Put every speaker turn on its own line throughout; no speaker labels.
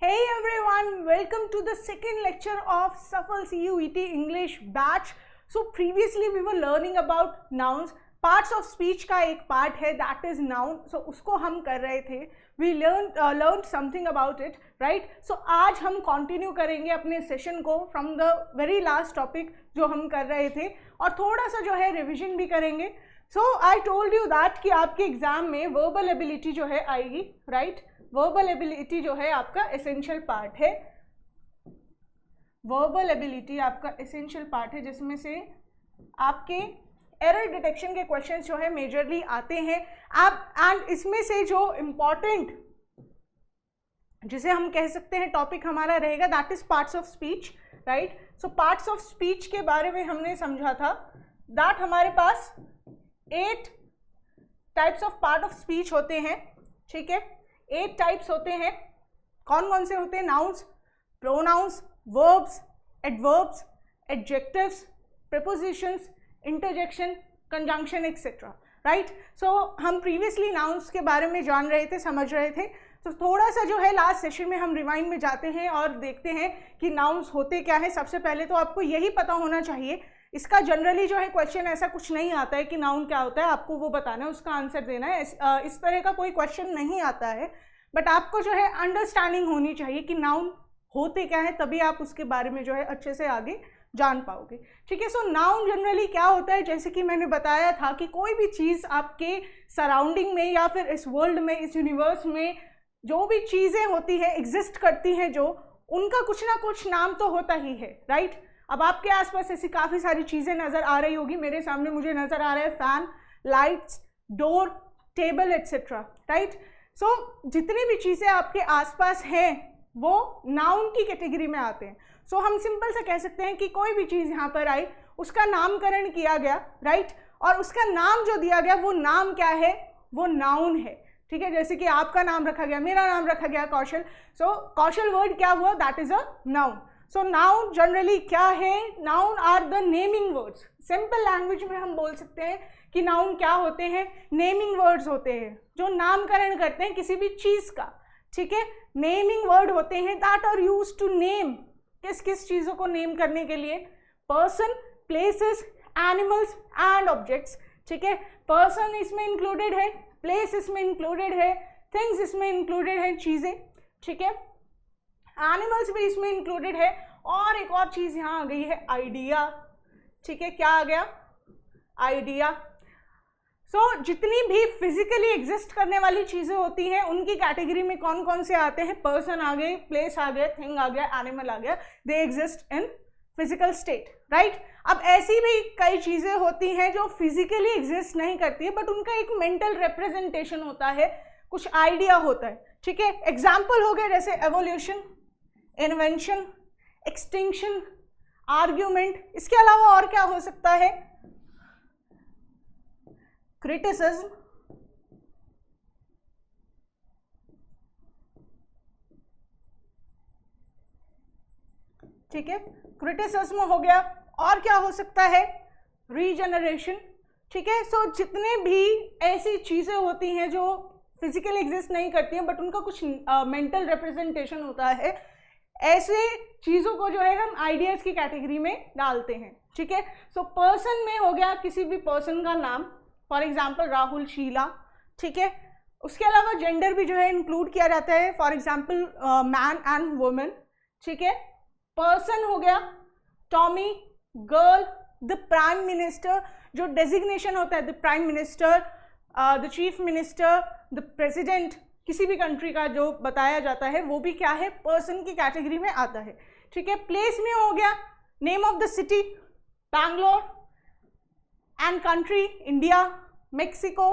Hey everyone, welcome to the second lecture of Safal CUET English batch. So previously we were learning about nouns. Parts of speech का एक part है that is noun. So उसको हम कर रहे थे. We learned something about it, right? So आज हम continue करेंगे अपने session को from the very last topic जो हम कर रहे थे और थोड़ा सा जो है revision भी करेंगे. So I told you that कि आपके एग्जाम में verbal ability जो है आएगी, right? वर्बल एबिलिटी जो है आपका एसेंशियल पार्ट है. वर्बल एबिलिटी आपका एसेंशियल पार्ट है जिसमें से आपके एरर डिटेक्शन के क्वेश्चंस जो है मेजरली आते हैं. आप एंड इसमें से जो इम्पॉर्टेंट जिसे हम कह सकते हैं टॉपिक हमारा रहेगा that is parts of speech, right. So parts of speech के बारे में हमने समझा था दैट हमारे पास 8 types of part of speech होते हैं. ठीक है, 8 टाइप्स होते हैं. कौन कौन से होते हैं? Nouns, pronouns, verbs, adverbs, adjectives, prepositions, interjection, conjunction etcetera, right. So हम प्रीवियसली नाउन्स के बारे में जान रहे थे, समझ रहे थे. तो थोड़ा सा जो है लास्ट सेशन में हम रिवाइंड में जाते हैं और देखते हैं कि नाउन्स होते क्या है. सबसे पहले तो आपको यही पता होना चाहिए, इसका जनरली जो है क्वेश्चन ऐसा कुछ नहीं आता है कि नाउन क्या होता है, आपको वो बताना है, उसका आंसर देना है. इस तरह का कोई क्वेश्चन नहीं आता है. बट आपको जो है अंडरस्टैंडिंग होनी चाहिए कि नाउन होते क्या है, तभी आप उसके बारे में जो है अच्छे से आगे जान पाओगे. ठीक है. सो नाउन जनरली क्या होता है, जैसे कि मैंने बताया था कि कोई भी चीज़ आपके सराउंडिंग में या फिर इस वर्ल्ड में, इस यूनिवर्स में जो भी चीज़ें होती हैं, एग्जिस्ट करती हैं, जो उनका कुछ ना कुछ नाम तो होता ही है, राइट. अब आपके आसपास ऐसी काफ़ी सारी चीज़ें नज़र आ रही होगी. मेरे सामने मुझे नज़र आ रहा है fan, lights, door, table etcetera, right. So जितनी भी चीज़ें आपके आसपास हैं वो नाउन की कैटेगरी में आते हैं. सो हम सिंपल से कह सकते हैं कि कोई भी चीज़ यहाँ पर आई, उसका नामकरण किया गया, राइट, और उसका नाम जो दिया गया वो नाम क्या है, वो नाउन है. ठीक है, जैसे कि आपका नाम रखा गया, मेरा नाम रखा गया कौशल. सो कौशल वर्ड क्या हुआ, that is a noun. So noun generally क्या है, noun are the naming words. Simple language में हम बोल सकते हैं कि नाउन क्या होते हैं, नेमिंग वर्ड्स होते हैं जो नामकरण करते हैं किसी भी चीज़ का. ठीक है, नेमिंग वर्ड होते हैं that are used to name. किस किस चीज़ों को नेम करने के लिए? Person, places, animals and objects. ठीक है, पर्सन इसमें इंक्लूडेड है, प्लेस इसमें इंक्लूडेड है, थिंग्स इसमें इंक्लूडेड है, चीज़ें. ठीक है, एनिमल्स भी इसमें इंक्लूडेड है, और एक और चीज़ यहाँ आ गई है, आइडिया. ठीक है, क्या आ गया? आइडिया. सो जितनी भी फिजिकली एग्जिस्ट करने वाली चीज़ें होती हैं उनकी कैटेगरी में कौन कौन से आते हैं? पर्सन आ गए, प्लेस आ गया, थिंग आ गया, एनिमल आ गया. They exist in physical state, right. अब ऐसी भी कई चीज़ें होती हैं जो फिजिकली एग्जिस्ट नहीं करती है बट उनका एक मेंटल रिप्रेजेंटेशन होता है, कुछ आइडिया होता है. ठीक है, एग्जाम्पल हो गए जैसे एवोल्यूशन, इन्वेंशन, एक्सटिंक्शन, आर्ग्यूमेंट. इसके अलावा और क्या हो सकता है? क्रिटिसिज्म, ठीक है, क्रिटिसिज्म हो गया. और क्या हो सकता है? रीजनरेशन. ठीक है. सो जितने भी ऐसी चीज़ें होती हैं जो फिजिकली एग्जिस्ट नहीं करती हैं बट उनका कुछ मेंटल रिप्रेजेंटेशन होता है, ऐसे चीज़ों को जो है हम आइडियाज़ की कैटेगरी में डालते हैं. ठीक है. सो पर्सन में हो गया किसी भी पर्सन का नाम, फॉर एग्जाम्पल राहुल, शीला. ठीक है. उसके अलावा जेंडर भी जो है इंक्लूड किया जाता है, for example man and women. ठीक है. पर्सन हो गया Tommy, girl, the prime minister, जो डेजिग्नेशन होता है, the prime minister, the chief minister, the president, किसी भी कंट्री का जो बताया जाता है वो भी क्या है, पर्सन की कैटेगरी में आता है. ठीक है. प्लेस में हो गया name of the city, Bangalore, and country, India, Mexico,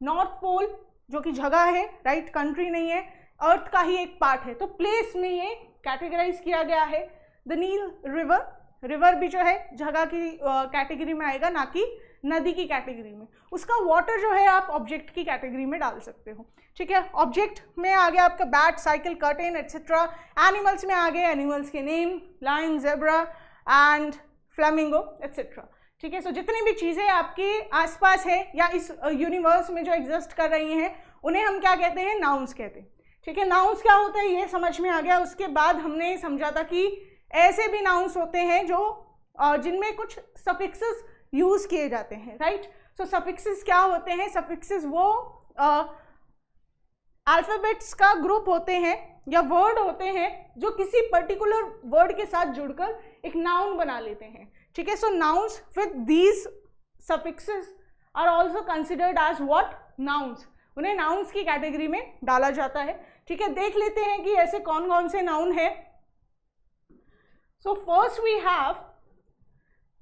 North Pole जो कि जगह है, राइट, कंट्री नहीं है, अर्थ का ही एक पार्ट है. तो प्लेस में ये कैटेगराइज किया गया है. द नील रिवर, रिवर भी जो है जगह की कैटेगरी में आएगा, ना कि नदी की कैटेगरी में. उसका वाटर जो है आप ऑब्जेक्ट की कैटेगरी में डाल सकते हो. ठीक है. ऑब्जेक्ट में आ गया आपका bat, cycle, curtain etcetera. Animals में आ गए एनिमल्स के name, lion, zebra and flamingo etcetera. ठीक है. सो जितनी भी चीज़ें आपके आसपास है या इस यूनिवर्स में जो एग्जिस्ट कर रही हैं उन्हें हम क्या कहते हैं? नाउन्स कहते हैं. ठीक है, नाउन्स क्या होता है ये समझ में आ गया। उसके बाद हमने समझा था कि ऐसे भी नाउन्स होते हैं जो जिनमें कुछ सफिक्सेस यूज किए जाते हैं, राइट। सो सफिक्सेस क्या होते हैं? सफिक्सेस वो अल्फाबेट्स का ग्रुप होते हैं या वर्ड होते हैं जो किसी पर्टिकुलर वर्ड के साथ जुड़कर एक नाउन बना लेते हैं, ठीक है। So nouns with these suffixes are also considered as what? Nouns. उन्हें नाउन्स की कैटेगरी में डाला जाता है, ठीक है। देख लेते हैं कि ऐसे कौन कौन से नाउन है। So first we have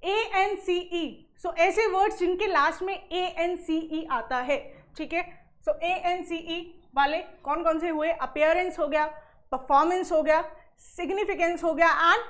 ANCE। सो ऐसे वर्ड्स जिनके लास्ट में ANCE आता है, ठीक है। सो ANCE वाले कौन कौन से हुए? अपीयरेंस हो गया, परफॉर्मेंस हो गया, सिग्निफिकेंस हो गया एंड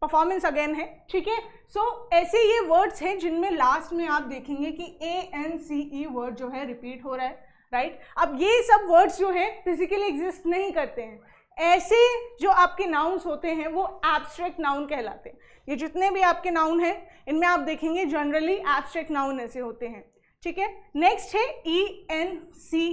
परफॉर्मेंस अगेन है, ठीक है। सो ऐसे ये वर्ड्स हैं जिनमें लास्ट में आप देखेंगे कि ANCE वर्ड जो है रिपीट हो रहा है, राइट। अब ये सब वर्ड्स जो है फिजिकली एग्जिस्ट नहीं करते हैं। ऐसे जो आपके नाउन्स होते हैं वो एब्स्ट्रैक्ट नाउन कहलाते हैं। ये जितने भी आपके नाउन हैं इनमें आप देखेंगे जनरली एब्स्ट्रैक्ट नाउन ऐसे होते हैं, ठीक है। नेक्स्ट है ENCE।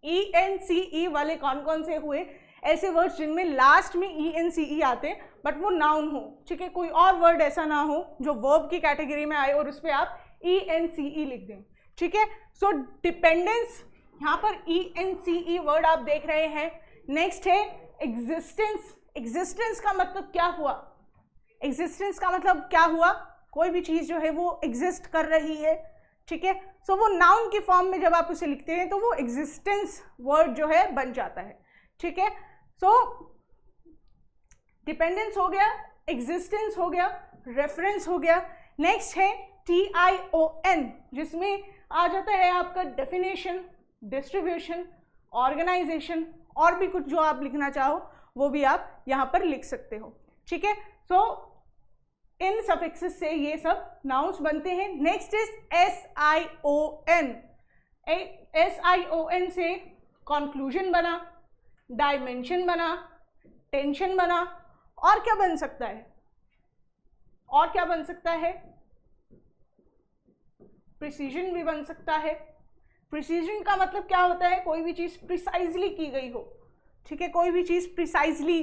ENCE वाले कौन कौन से हुए? ऐसे वर्ड्स जिनमें लास्ट में ENCE आते हैं बट वो नाउन हो, ठीक है। कोई और वर्ड ऐसा ना हो जो वर्ब की कैटेगरी में आए और उस पर आप ENCE लिख दें, ठीक है। सो डिपेंडेंस, यहाँ पर ENCE वर्ड आप देख रहे हैं। नेक्स्ट है एग्जिस्टेंस। एग्जिस्टेंस का मतलब क्या हुआ? एग्जिस्टेंस का मतलब क्या हुआ? कोई भी चीज़ जो है वो एग्जिस्ट कर रही है, ठीक है। सो वो नाउन की फॉर्म में जब आप उसे लिखते हैं तो वो एग्जिस्टेंस वर्ड जो है बन जाता है, ठीक है। सो डिपेंडेंस हो गया, एग्जिस्टेंस हो गया, रेफरेंस हो गया। नेक्स्ट है TION जिसमें आ जाता है आपका डेफिनेशन, डिस्ट्रीब्यूशन, ऑर्गेनाइजेशन और भी कुछ जो आप लिखना चाहो वो भी आप यहाँ पर लिख सकते हो, ठीक है। सो इन सफिक्सेस से ये सब नाउन्स बनते हैं। Next is SION। SION से कंक्लूजन बना, डायमेंशन बना, टेंशन बना, और क्या बन सकता है? और क्या बन सकता है? प्रिसीजन भी बन सकता है। प्रिसीजन का मतलब क्या होता है? कोई भी चीज प्रिसाइजली की गई हो, ठीक है। कोई भी चीज प्रिसाइजली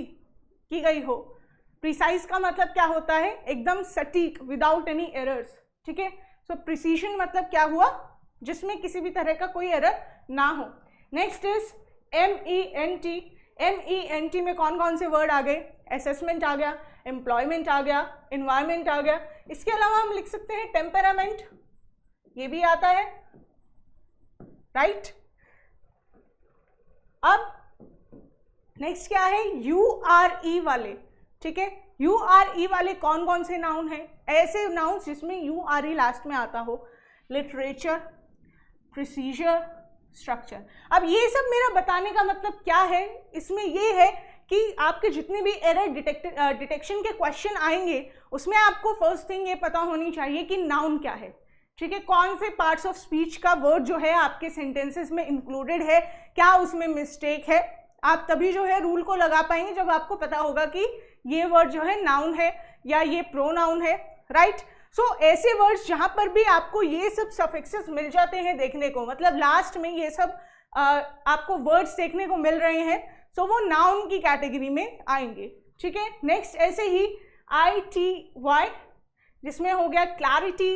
की गई हो। प्रिसाइज का मतलब क्या होता है? एकदम सटीक, विदाउट एनी एरर्स, ठीक है। सो प्रिसीजन मतलब क्या हुआ? जिसमें किसी भी तरह का कोई एरर ना हो। Next is MENT। MENT में कौन कौन से वर्ड आ गए? असेसमेंट आ गया, एम्प्लॉयमेंट आ गया, एनवायरमेंट आ गया। इसके अलावा हम लिख सकते हैं टेम्परामेंट, ये भी आता है, राइट। अब नेक्स्ट क्या है? URE वाले, ठीक है। URE वाले कौन कौन से नाउन हैं? ऐसे नाउन जिसमें URE लास्ट में आता हो। Literature, procedure, structure. अब ये सब मेरा बताने का मतलब क्या है? इसमें ये है कि आपके जितने भी एरर डिटेक्शन के क्वेश्चन आएंगे उसमें आपको फर्स्ट थिंग ये पता होनी चाहिए कि नाउन क्या है, ठीक है। कौन से पार्ट्स ऑफ स्पीच का वर्ड जो है आपके सेंटेंसेस में इंक्लूडेड है, क्या उसमें मिस्टेक है। आप तभी जो है रूल को लगा पाएंगे जब आपको पता होगा कि ये वर्ड जो है नाउन है या ये प्रोनाउन है, राइट। सो ऐसे वर्ड्स जहां पर भी आपको ये सब सफिक्सेस मिल जाते हैं देखने को, मतलब लास्ट में ये सब आपको वर्ड्स देखने को मिल रहे हैं, सो वो नाउन की कैटेगरी में आएंगे, ठीक है। नेक्स्ट ऐसे ही ITY जिसमें हो गया क्लैरिटी,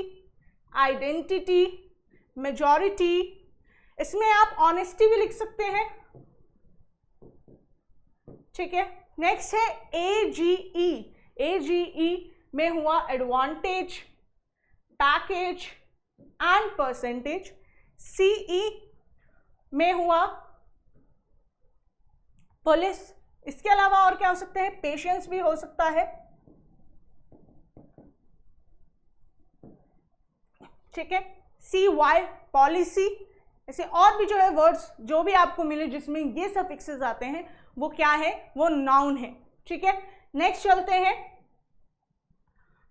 आइडेंटिटी, मेजॉरिटी। इसमें आप ऑनेस्टी भी लिख सकते हैं, ठीक है। नेक्स्ट है AGE। AGE में हुआ advantage, package and percentage. CE में हुआ पुलिस। इसके अलावा और क्या हो सकता है? पेशेंस भी हो सकता है, ठीक है। CY policy. ऐसे और भी जो है वर्ड्स जो भी आपको मिले जिसमें ये सफिक्सेस आते हैं वो क्या है? वो नाउन है, ठीक है। नेक्स्ट चलते हैं,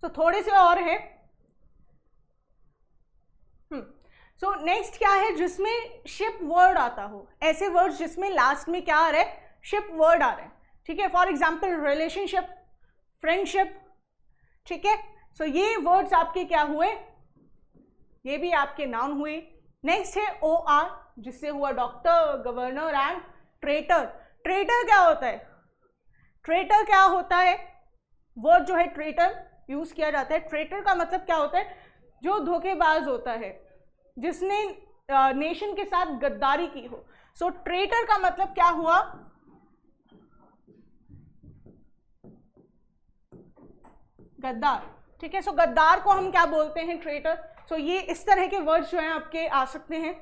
तो थोड़े से और हैं। सो नेक्स्ट क्या है? जिसमें शिप वर्ड आता हो। ऐसे वर्ड्स जिसमें लास्ट में क्या आ रहा है? शिप वर्ड आ रहा है, ठीक है। फॉर एग्जाम्पल रिलेशनशिप, फ्रेंडशिप, ठीक है। सो ये वर्ड्स आपके क्या हुए? ये भी आपके नाउन हुए। नेक्स्ट है OR जिससे हुआ doctor, governor and traitor, traitor क्या होता है? ट्रेटर क्या होता है? वर्ड जो है ट्रेटर यूज किया जाता है। ट्रेटर का मतलब क्या होता है? जो धोखेबाज होता है, जिसने नेशन के साथ गद्दारी की हो। सो ट्रेटर का मतलब क्या हुआ? गद्दार, ठीक है। सो गद्दार को हम क्या बोलते हैं? ट्रेटर। सो ये इस तरह के वर्ड्स जो हैं आपके आ सकते हैं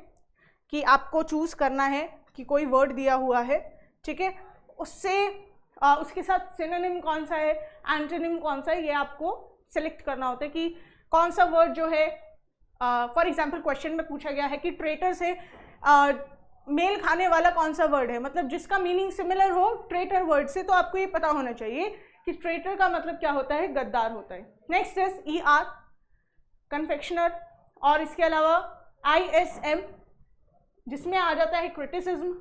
कि आपको चूज करना है कि कोई वर्ड दिया हुआ है, ठीक है, उससे उसके साथ सिनोनिम कौन सा है, एंटोनिम कौन सा है, ये आपको सेलेक्ट करना होता है कि कौन सा वर्ड जो है। फॉर एग्जांपल क्वेश्चन में पूछा गया है कि ट्रेटर से मेल खाने वाला कौन सा वर्ड है, मतलब जिसका मीनिंग सिमिलर हो ट्रेटर वर्ड से, तो आपको ये पता होना चाहिए कि ट्रेटर का मतलब क्या होता है? गद्दार होता है। नेक्स्ट इज ER, कन्फेक्शनर, और इसके अलावा ISM, जिसमें आ जाता है क्रिटिसिज्म,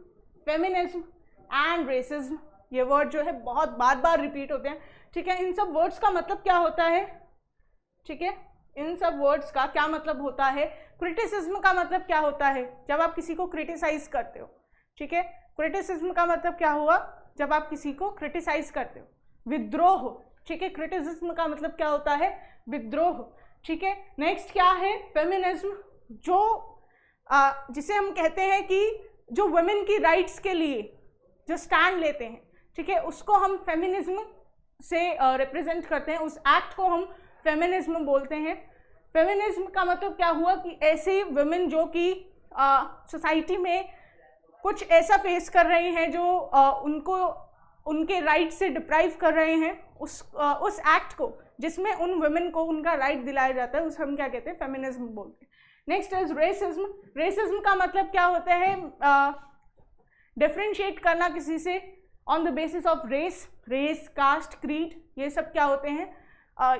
फेमिनिज्म एंड रेसिज्म। ये वर्ड जो है बहुत बार बार रिपीट होते हैं, ठीक है। इन सब वर्ड्स का मतलब क्या होता है? ठीक है, इन सब वर्ड्स का क्या मतलब होता है? क्रिटिसिज्म का मतलब क्या होता है? जब आप किसी को क्रिटिसाइज करते हो, ठीक है। क्रिटिसिज्म का मतलब क्या हुआ? जब आप किसी को क्रिटिसाइज करते हो। विद्रोह, ठीक है, क्रिटिसिज्म का मतलब क्या होता है? विद्रोह, ठीक है। नेक्स्ट क्या है? फेमिनिज्म, जो जिसे हम कहते हैं कि जो वुमेन की राइट्स के लिए जो स्टैंड लेते हैं, ठीक है, उसको हम फेमिनिज्म से रिप्रेजेंट करते हैं, उस एक्ट को हम फेमिनिज्म बोलते हैं। फेमिनिज्म का मतलब क्या हुआ कि ऐसी वुमेन जो कि सोसाइटी में कुछ ऐसा फेस कर रही हैं जो उनको उनके राइट से डिप्राइव कर रहे हैं, उस एक्ट को जिसमें उन वुमेन को उनका राइट दिलाया जाता है, उसे हम क्या कहते हैं? फेमिनिज्म बोलते हैं। Next is racism. रेसिज्म का मतलब क्या होता है? डिफरेंशिएट करना किसी से on the basis of race, caste, creed, ये सब क्या होते हैं?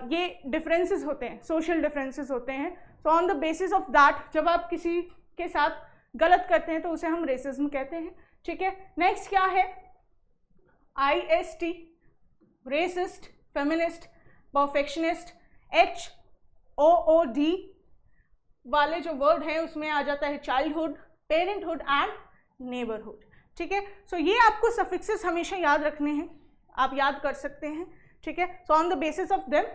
ये डिफरेंसेस होते हैं, सोशल डिफरेंसेस होते हैं। So on the basis of that जब आप किसी के साथ गलत करते हैं तो उसे हम रेसिज्म कहते हैं, ठीक है। नेक्स्ट क्या है? IST, racist, feminist, perfectionist. HOOD वाले जो वर्ड हैं उसमें आ जाता है चाइल्डहुड, पेरेंटहुड एंड नेबरहुड, ठीक है। सो ये आपको सफिक्सेस हमेशा याद रखने हैं, आप याद कर सकते हैं, ठीक है। So on the basis of them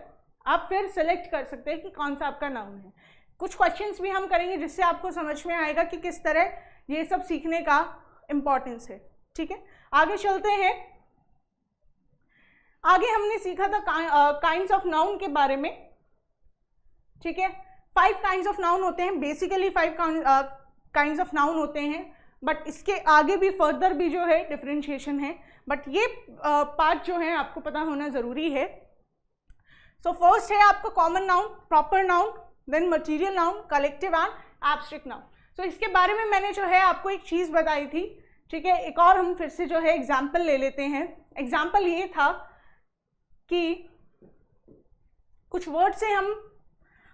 आप फिर सेलेक्ट कर सकते हैं कि कौन सा आपका नाउन है। कुछ क्वेश्चंस भी हम करेंगे जिससे आपको समझ में आएगा कि किस तरह ये सब सीखने का इम्पोर्टेंस है, ठीक है। आगे चलते हैं। आगे हमने सीखा था काइंड्स ऑफ नाउन के बारे में, ठीक है। 5 काइंड्स ऑफ नाउन होते हैं, बेसिकली 5 काइंड्स ऑफ नाउन होते हैं, बट इसके आगे भी फर्दर भी जो है डिफरेंशिएशन है, बट ये पार्ट जो है आपको पता होना ज़रूरी है। सो फर्स्ट है आपका common noun, proper noun, then material noun, collective and abstract noun. So इसके बारे में मैंने जो है आपको एक चीज़ बताई थी, ठीक है। एक और हम फिर से जो है एग्जाम्पल ले लेते हैं। एग्जाम्पल ये था कि कुछ वर्ड से हम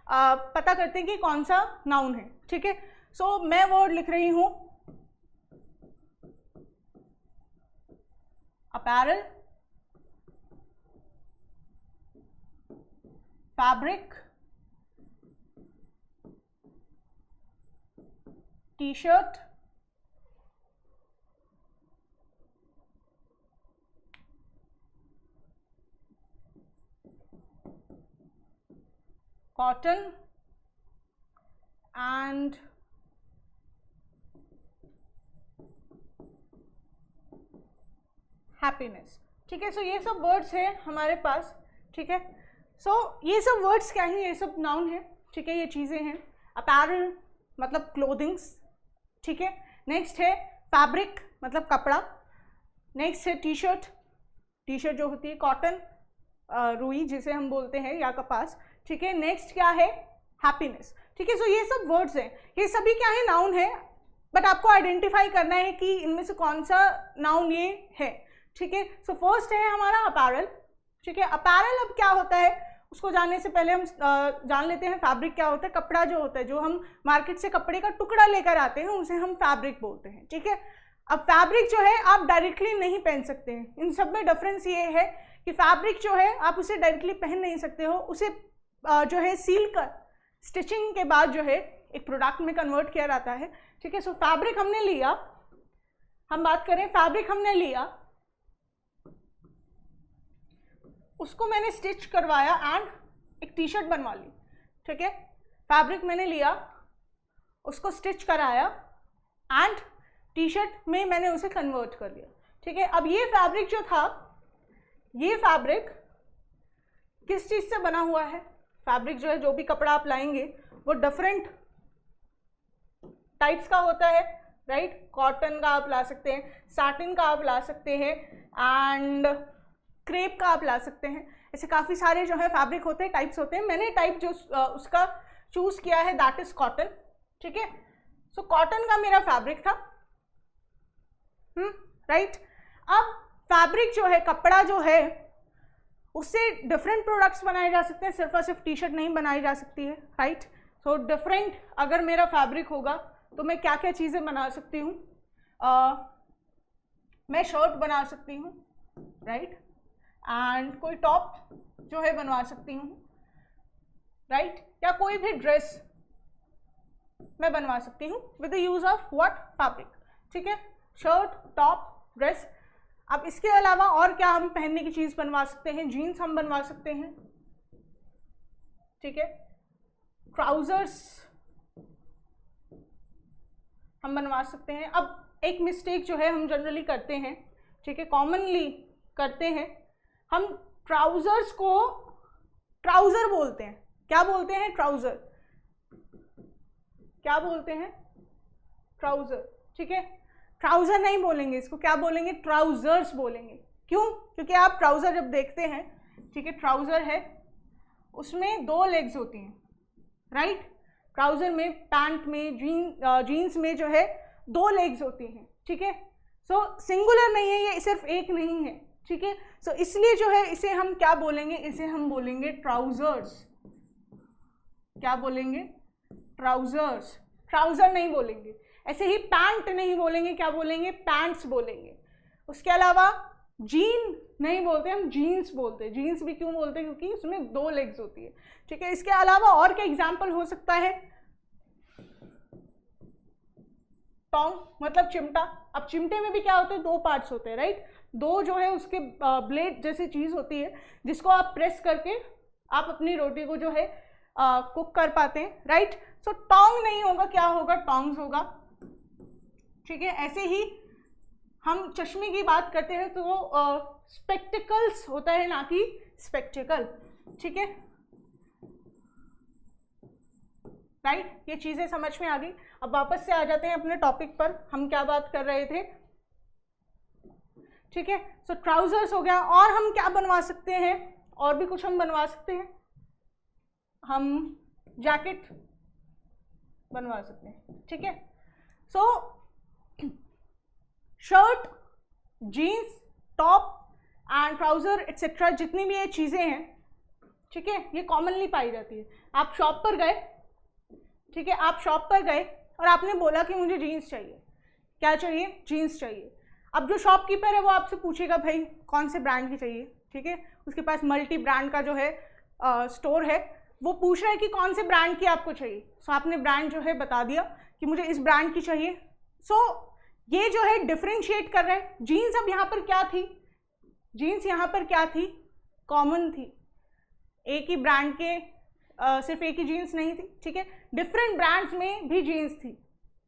पता करते हैं कि कौन सा नाउन है, ठीक है। सो मैं वर्ड लिख रही हूँ apparel, fabric, T shirt, cotton and happiness, ठीक है। सो ये सब वर्ड्स हैं हमारे पास, ठीक है। सो ये सब वर्ड्स क्या हैं? ये सब नाउन है, ठीक है, ये चीज़ें हैं। अपैरल मतलब क्लोथिंग्स, ठीक है। नेक्स्ट है फैब्रिक मतलब कपड़ा। नेक्स्ट है टी शर्ट, टी शर्ट जो होती है कॉटन, रुई जिसे हम बोलते हैं, या कपास, ठीक है। नेक्स्ट क्या है? हैप्पीनेस, ठीक है। सो ये सब वर्ड्स हैं, ये सभी क्या है? नाउन है, बट आपको आइडेंटिफाई करना है कि इनमें से कौन सा नाउन ये है, ठीक है। सो फर्स्ट है हमारा अपैरल, ठीक है। अपैरल अब क्या होता है उसको जानने से पहले हम जान लेते हैं फैब्रिक क्या होता है। कपड़ा जो होता है, जो हम मार्केट से कपड़े का टुकड़ा लेकर आते हैं, उसे हम फैब्रिक बोलते हैं, ठीक है। अब फैब्रिक जो है आप डायरेक्टली नहीं पहन सकते हैं, इन सब में डिफरेंस ये है कि फैब्रिक जो है आप उसे डायरेक्टली पहन नहीं सकते हो, उसे जो है सील कर स्टिचिंग के बाद जो है एक प्रोडक्ट में कन्वर्ट किया जाता है, ठीक है। सो फैब्रिक हमने लिया, हम बात करें फैब्रिक हमने लिया, उसको मैंने स्टिच करवाया एंड एक टी शर्ट बनवा ली, ठीक है। फैब्रिक मैंने लिया, उसको स्टिच कराया एंड टी शर्ट में मैंने उसे कन्वर्ट कर दिया, ठीक है। अब ये फैब्रिक जो था, ये फैब्रिक किस चीज़ से बना हुआ है? फैब्रिक जो है, जो भी कपड़ा आप लाएंगे वो डिफरेंट टाइप्स का होता है, राइट। कॉटन का आप ला सकते हैं, सैटिन का आप ला सकते हैं एंड क्रेप का आप ला सकते हैं। ऐसे काफ़ी सारे जो है फैब्रिक होते हैं, टाइप्स होते हैं। मैंने टाइप जो उसका चूज़ किया है दैट इज कॉटन, ठीक है। सो कॉटन का मेरा फैब्रिक था, राइट। अब फैब्रिक जो है, कपड़ा जो है, उससे डिफरेंट प्रोडक्ट्स बनाए जा सकते हैं, सिर्फ और सिर्फ टी शर्ट नहीं बनाई जा सकती है, राइट। सो डिफरेंट अगर मेरा फैब्रिक होगा तो मैं क्या क्या चीज़ें बना सकती हूँ? मैं शर्ट बना सकती हूँ, राइट, एंड कोई टॉप जो है बनवा सकती हूँ, राइट, या कोई भी ड्रेस मैं बनवा सकती हूँ with the use of what? Fabric, ठीक है। Shirt, top, dress. अब इसके अलावा और क्या हम पहनने की चीज़ बनवा सकते हैं? जीन्स हम बनवा सकते हैं, ठीक है। ट्राउजर्स हम बनवा सकते हैं। अब एक मिस्टेक जो है हम जनरली करते हैं, ठीक है, कॉमनली करते हैं, हम ट्राउजर्स को ट्राउजर बोलते हैं। क्या बोलते हैं? ट्राउजर। क्या बोलते हैं? ट्राउजर, ठीक है। ट्राउजर नहीं बोलेंगे इसको, क्या बोलेंगे? ट्राउजर्स बोलेंगे। क्यों? क्योंकि आप ट्राउजर जब देखते हैं, ठीक है, ट्राउजर है, उसमें 2 लेग्स होती हैं, राइट। ट्राउजर में, पैंट में, जीन्स में जो है 2 लेग्स होती हैं, ठीक है। सो सिंगुलर नहीं है, ये सिर्फ एक नहीं है, ठीक है। सो इसलिए जो है इसे हम क्या बोलेंगे? इसे हम बोलेंगे ट्राउजर्स। क्या बोलेंगे? ट्राउजर्स। ट्राउजर नहीं बोलेंगे। ऐसे ही पैंट नहीं बोलेंगे, क्या बोलेंगे? पैंट्स बोलेंगे। उसके अलावा जीन नहीं बोलते, हम जीन्स बोलते हैं। जीन्स भी क्यों बोलते हैं? क्योंकि उसमें 2 लेग्स होती है, ठीक है। इसके अलावा और क्या एग्जाम्पल हो सकता है? टोंग मतलब चिमटा। अब चिमटे में भी क्या होते हैं? 2 पार्ट्स होते हैं, राइट। 2 जो है उसके ब्लेड जैसी चीज होती है जिसको आप प्रेस करके आप अपनी रोटी को जो है कुक कर पाते हैं, राइट। सो टोंग नहीं होगा, क्या होगा? टोंग्स होगा, ठीक है। ऐसे ही हम चश्मे की बात करते हैं तो वो स्पेक्टिकल्स होता है, ना कि स्पेक्टिकल, ठीक है, राइट। ये चीजें समझ में आ गई। अब वापस से आ जाते हैं अपने टॉपिक पर, हम क्या बात कर रहे थे, ठीक है। सो ट्राउजर्स हो गया। और हम क्या बनवा सकते हैं? और भी कुछ हम बनवा सकते हैं, हम जैकेट बनवा सकते हैं, ठीक है। So shirt, jeans, top and trouser etcetera जितनी भी ये चीज़ें हैं, ठीक है, ये कॉमनली पाई जाती है। आप शॉप पर गए, ठीक है, आप शॉप पर गए और आपने बोला कि मुझे जीन्स चाहिए। क्या चाहिए? जीन्स चाहिए। अब जो शॉपकीपर है वो आपसे पूछेगा भाई कौन से ब्रांड की चाहिए, ठीक है। उसके पास मल्टी ब्रांड का जो है स्टोर है, वो पूछ रहा है कि कौन से ब्रांड की आपको चाहिए। सो आपने ब्रांड जो है बता दिया कि मुझे इस ब्रांड की चाहिए। सो ये जो है डिफरेंशिएट कर रहे हैं। जीन्स अब यहाँ पर क्या थी? जीन्स यहाँ पर क्या थी? कॉमन थी। एक ही ब्रांड के सिर्फ एक ही जीन्स नहीं थी, ठीक है, डिफरेंट ब्रांड्स में भी जीन्स थी,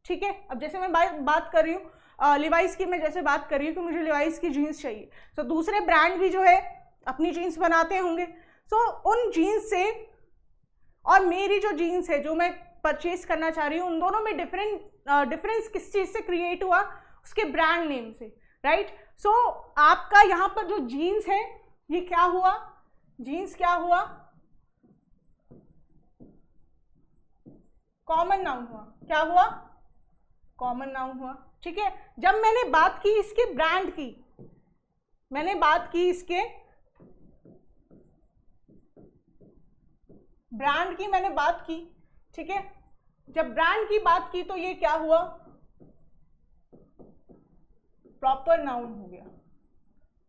ठीक है। अब जैसे मैं बात कर रही हूँ लिवाइस की, मैं जैसे बात कर रही हूँ कि मुझे लिवाइस की जीन्स चाहिए, तो दूसरे ब्रांड भी जो है अपनी जीन्स बनाते होंगे। सो उन जीन्स से और मेरी जो जीन्स है जो मैं परचेज करना चाह रही हूँ, उन दोनों में डिफरेंस किस चीज़ से क्रिएट हुआ? उसके ब्रांड नेम से, राइट। सो आपका यहाँ पर जो जीन्स है ये क्या हुआ? जीन्स क्या हुआ? कॉमन नाउन हुआ। क्या हुआ? कॉमन नाउन हुआ, ठीक है। जब मैंने बात की इसके ब्रांड की, मैंने बात की इसके ब्रांड की, मैंने बात की, ठीक है। जब ब्रांड की बात की तो ये क्या हुआ? प्रॉपर नाउन हो गया,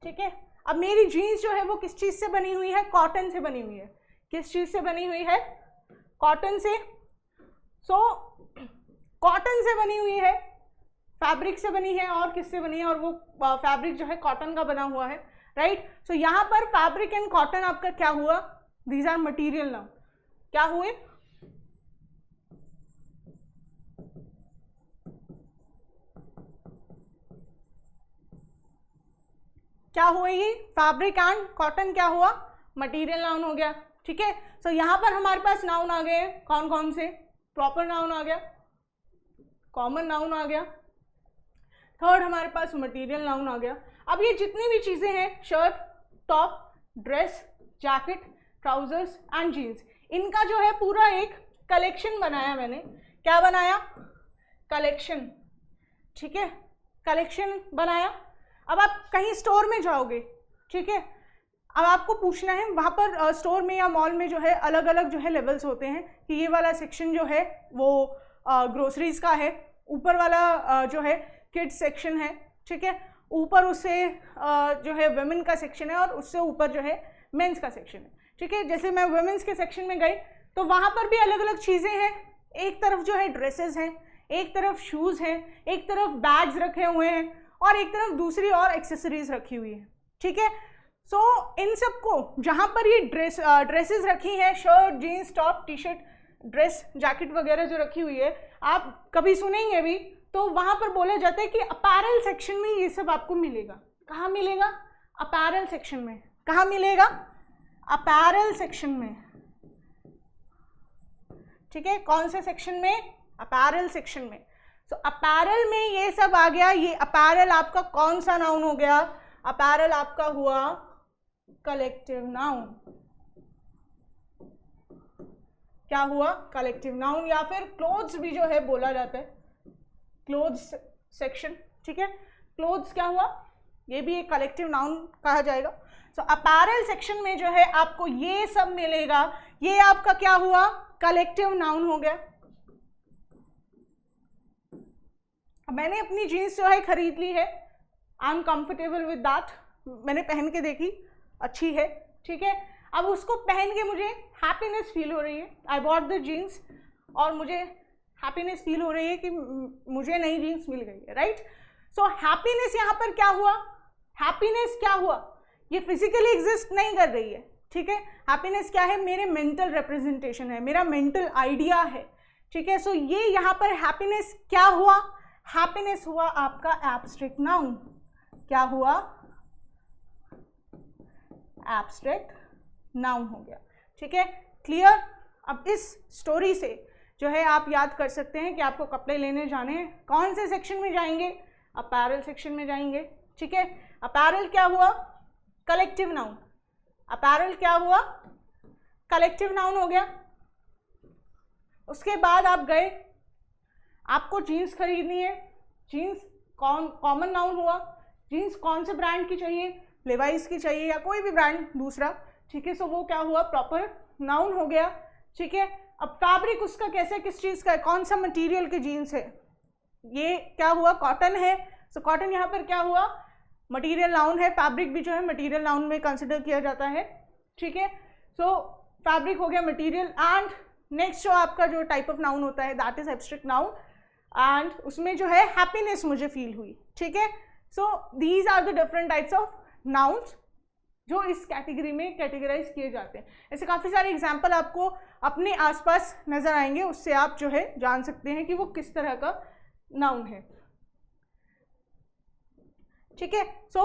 ठीक है। अब मेरी जीन्स जो है वो किस चीज से बनी हुई है? कॉटन से बनी हुई है। किस चीज से बनी हुई है? कॉटन से। सो कॉटन से बनी हुई है, फैब्रिक से बनी है और किससे बनी है, और वो फैब्रिक जो है कॉटन का बना हुआ है, राइट। सो यहाँ पर फैब्रिक एंड कॉटन आपका क्या हुआ, दीज आर मटीरियल नाउन। क्या हुए, क्या हुआ, ये फैब्रिक एंड कॉटन क्या हुआ, मटीरियल नाउन हो गया, ठीक है। सो यहाँ पर हमारे पास नाउन आ गए हैं, कौन कौन से, प्रॉपर नाउन आ गया, कॉमन नाउन आ गया, थर्ड हमारे पास मटीरियल नाउन आ गया। अब ये जितनी भी चीज़ें हैं, shirt, top, dress, jacket, trousers and jeans, इनका जो है पूरा एक कलेक्शन बनाया मैंने। क्या बनाया, कलेक्शन, ठीक है, कलेक्शन बनाया। अब आप कहीं स्टोर में जाओगे, ठीक है, अब आपको पूछना है वहाँ पर स्टोर में या मॉल में जो है अलग अलग जो है लेवल्स होते हैं कि ये वाला सेक्शन जो है वो ग्रोसरीज का है, ऊपर वाला जो है किड्स सेक्शन है, ठीक है, ऊपर उससे जो है वुमेन का सेक्शन है और उससे ऊपर जो है मेंस का सेक्शन है, ठीक है। जैसे मैं वुमेन्स के सेक्शन में गई तो वहाँ पर भी अलग अलग चीज़ें हैं, एक तरफ जो है ड्रेसेस हैं, एक तरफ शूज़ हैं, एक तरफ बैग्स रखे हुए हैं और एक तरफ दूसरी और एक्सेसरीज रखी हुई है, ठीक है। सो इन सबको जहाँ पर ये ड्रेसेस रखी हैं, shirt, jeans, top, T shirt, dress, jacket वगैरह जो रखी हुई है, आप कभी सुनेंगे भी तो वहाँ पर बोला जाता है कि अपैरल सेक्शन में ये सब आपको मिलेगा। कहाँ मिलेगा, अपैरल सेक्शन में। कहाँ मिलेगा, अपैरल सेक्शन में, ठीक है। कौन से सेक्शन में, अपैरल सेक्शन में। सो अपैरल में ये सब आ गया। ये अपैरल आपका कौन सा नाउन हो गया, अपैरल आपका हुआ कलेक्टिव नाउन। क्या हुआ, कलेक्टिव नाउन, या फिर क्लोथ्स भी जो है बोला जाता है, क्लोथ्स सेक्शन, ठीक है। क्लोथ्स क्या हुआ, ये भी एक कलेक्टिव नाउन कहा जाएगा। सो अपैरल सेक्शन में जो है आपको ये सब मिलेगा, ये आपका क्या हुआ, कलेक्टिव नाउन हो गया। मैंने अपनी जीन्स जो है खरीद ली है, I am comfortable with that, मैंने पहन के देखी, अच्छी है, ठीक है। अब उसको पहन के मुझे हैप्पीनेस फील हो रही है, आई बॉट द जीन्स और मुझे हैप्पीनेस फील हो रही है कि मुझे नई जीन्स मिल गई है, राइट। सो हैप्पीनेस यहाँ पर क्या हुआ, हैप्पीनेस क्या हुआ, ये फिजिकली एग्जिस्ट नहीं कर रही है, ठीक है। हैप्पीनेस क्या है, मेरे मेंटल रिप्रेजेंटेशन है, मेरा मेंटल आइडिया है, ठीक है। सो ये यहाँ पर हैप्पीनेस क्या हुआ, हैप्पीनेस हुआ आपका एब्स्ट्रैक्ट नाउन। क्या हुआ, एब्स्ट्रैक्ट नाउन हो गया, ठीक है, क्लियर। अब इस स्टोरी से जो है आप याद कर सकते हैं कि आपको कपड़े लेने जाने हैं, कौन से सेक्शन में जाएंगे, अपैरल सेक्शन में जाएंगे, ठीक है। अपैरल क्या हुआ, कलेक्टिव नाउन, अपैरल क्या हुआ, कलेक्टिव नाउन हो गया। उसके बाद आप गए, आपको जीन्स खरीदनी है, जीन्स कॉमन नाउन हुआ, जीन्स कौन से ब्रांड की चाहिए, लेवाइस की चाहिए या कोई भी ब्रांड दूसरा, ठीक है। सो वो क्या हुआ, प्रॉपर नाउन हो गया, ठीक है। अब फैब्रिक उसका कैसे, किस चीज़ का है, कौन सा मटेरियल की जीन्स है, ये क्या हुआ, कॉटन है। सो कॉटन यहाँ पर क्या हुआ, मटेरियल नाउन है, फैब्रिक भी जो है मटेरियल नाउन में कंसिडर किया जाता है, ठीक है। सो फैब्रिक हो गया मटेरियल। एंड नेक्स्ट जो आपका जो टाइप ऑफ नाउन होता है that is abstract noun, and उसमें जो है हैप्पीनेस मुझे फील हुई, ठीक है। So these are the different types of nouns जो इस कैटेगरी में कैटेगराइज किए जाते हैं। ऐसे काफ़ी सारे एग्जाम्पल आपको अपने आसपास नजर आएंगे, उससे आप जो है जान सकते हैं कि वो किस तरह का नाउन है, ठीक है। सो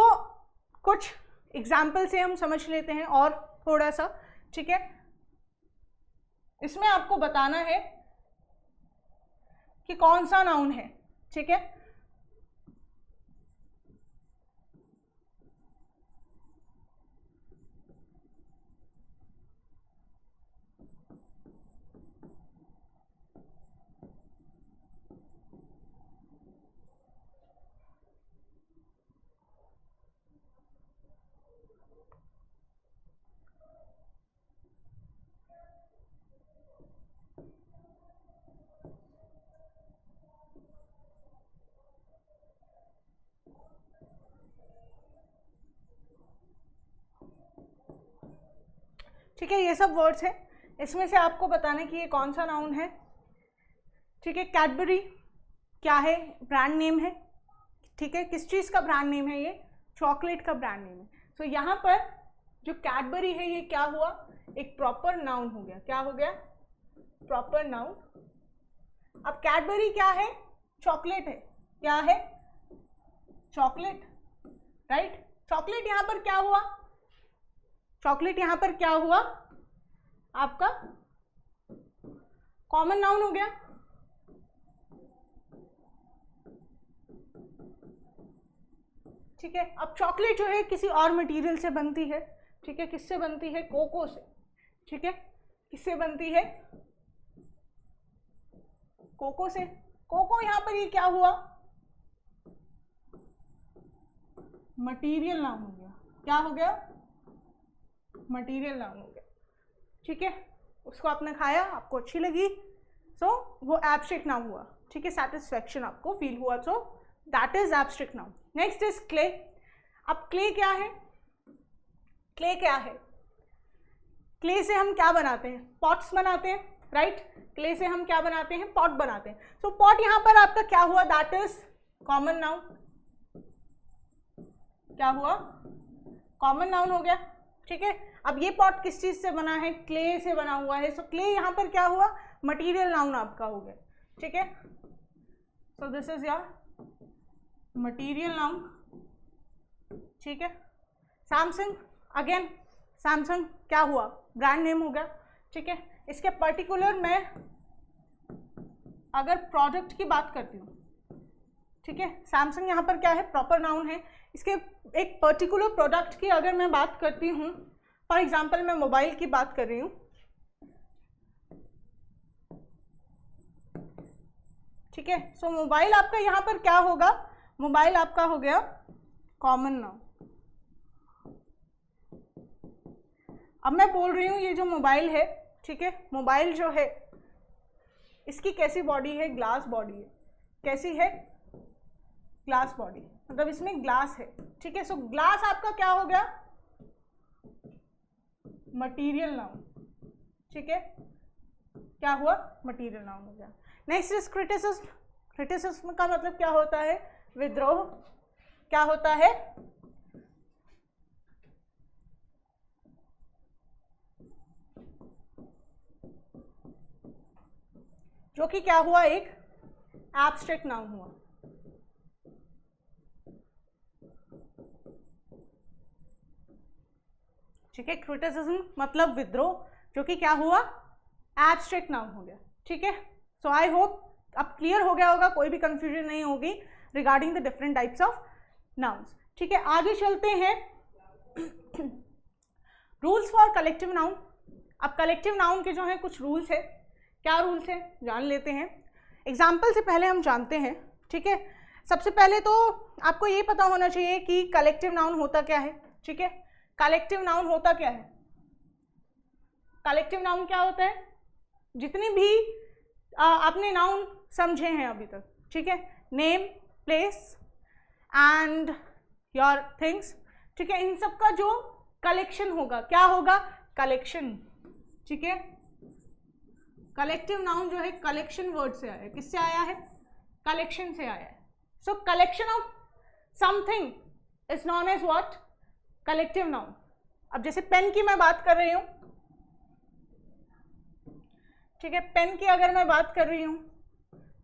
कुछ एग्जाम्पल से हम समझ लेते हैं और थोड़ा सा, ठीक है। इसमें आपको बताना है कि कौन सा नाउन है, ठीक है। ठीक है, ये सब वर्ड्स हैं, इसमें से आपको बताना कि ये कौन सा नाउन है, ठीक है। कैडबरी, क्या है, ब्रांड नेम है, ठीक है, किस चीज़ का ब्रांड नेम है, ये चॉकलेट का ब्रांड नेम है। सो यहाँ पर जो कैडबरी है ये क्या हुआ, एक प्रॉपर नाउन हो गया। क्या हो गया, प्रॉपर नाउन। अब कैडबरी क्या है, चॉकलेट है, क्या है, चॉकलेट, राइट। चॉकलेट यहां पर क्या हुआ, चॉकलेट यहां पर क्या हुआ, आपका कॉमन नाउन हो गया। ठीक है, अब चॉकलेट जो है किसी और मटेरियल से बनती है, ठीक है, किससे बनती है, कोको से, ठीक है, किससे बनती है, कोको से। कोको यहां पर ये क्या हुआ, मटेरियल नाउन हो गया। क्या हो गया, मटेरियल नाउन हो गया, ठीक है। उसको आपने खाया, आपको अच्छी लगी, सो वो एब्स्ट्रैक्ट नाउन हुआ, ठीक है, सेटिस्फैक्शन आपको फील हुआ, so that is abstract noun. Next is clay. अब क्ले क्या है, क्ले क्या है, क्ले से हम क्या बनाते हैं, पॉट्स बनाते हैं, राइट। क्ले से हम क्या बनाते हैं, पॉट बनाते हैं। सो पॉट यहां पर आपका क्या हुआ, दैट इज कॉमन नाउन। क्या हुआ, कॉमन नाउन हो गया, ठीक है। अब ये पॉट किस चीज से बना है, क्ले से बना हुआ है। सो क्ले यहां पर क्या हुआ, मटेरियल नाउन आपका हो गया, ठीक है। So this is your material noun, ठीक है। सैमसंग, अगेन सैमसंग क्या हुआ, ब्रांड नेम हो गया, ठीक है। इसके पर्टिकुलर मैं अगर प्रोडक्ट की बात करती हूँ, ठीक है, सैमसंग यहाँ पर क्या है, प्रॉपर नाउन है। इसके एक पर्टिकुलर प्रोडक्ट की अगर मैं बात करती हूँ, फॉर एग्जांपल मैं मोबाइल की बात कर रही हूँ, ठीक है। सो मोबाइल आपका यहाँ पर क्या होगा, मोबाइल आपका हो गया कॉमन नाउन। अब मैं बोल रही हूँ ये जो मोबाइल है, ठीक है, मोबाइल जो है इसकी कैसी बॉडी है, ग्लास बॉडी है। कैसी है, ग्लास बॉडी, मतलब इसमें ग्लास है, ठीक है। सो ग्लास आपका क्या हो गया, मटेरियल नाउन, ठीक है। क्या हुआ, मटेरियल नाउन हो गया। Next is criticism. क्रिटिसिज्म का मतलब क्या होता है, विद्रोह। क्या होता है, जो कि क्या हुआ, एक एब्स्ट्रैक्ट नाउन हुआ, ठीक है। क्रिटिसिज्म मतलब विद्रोह, जो कि क्या हुआ, एब्स्ट्रैक्ट नाउन हो गया, ठीक है। सो आई होप अब क्लियर हो गया होगा, कोई भी कंफ्यूजन नहीं होगी regarding the different types of nouns, ठीक है। आगे चलते हैं, रूल्स फॉर कलेक्टिव नाउन। अब कलेक्टिव नाउन के जो है कुछ रूल्स है, क्या रूल्स है जान लेते हैं। एग्जाम्पल से पहले हम जानते हैं, ठीक है। सबसे पहले तो आपको ये पता होना चाहिए कि कलेक्टिव नाउन होता क्या है, ठीक है। कलेक्टिव नाउन होता क्या है, कलेक्टिव नाउन क्या होता है, जितने भी आपने नाउन समझे हैं अभी तक, ठीक है, name, place and your things, ठीक है, इन सब का जो कलेक्शन होगा, क्या होगा, कलेक्शन, ठीक है। कलेक्टिव नाउन जो है कलेक्शन वर्ड से आया है, किससे आया है, कलेक्शन से आया है। So collection of something is known as what, collective noun. अब जैसे पेन की मैं बात कर रही हूं, ठीक है, पेन की अगर मैं बात कर रही हूं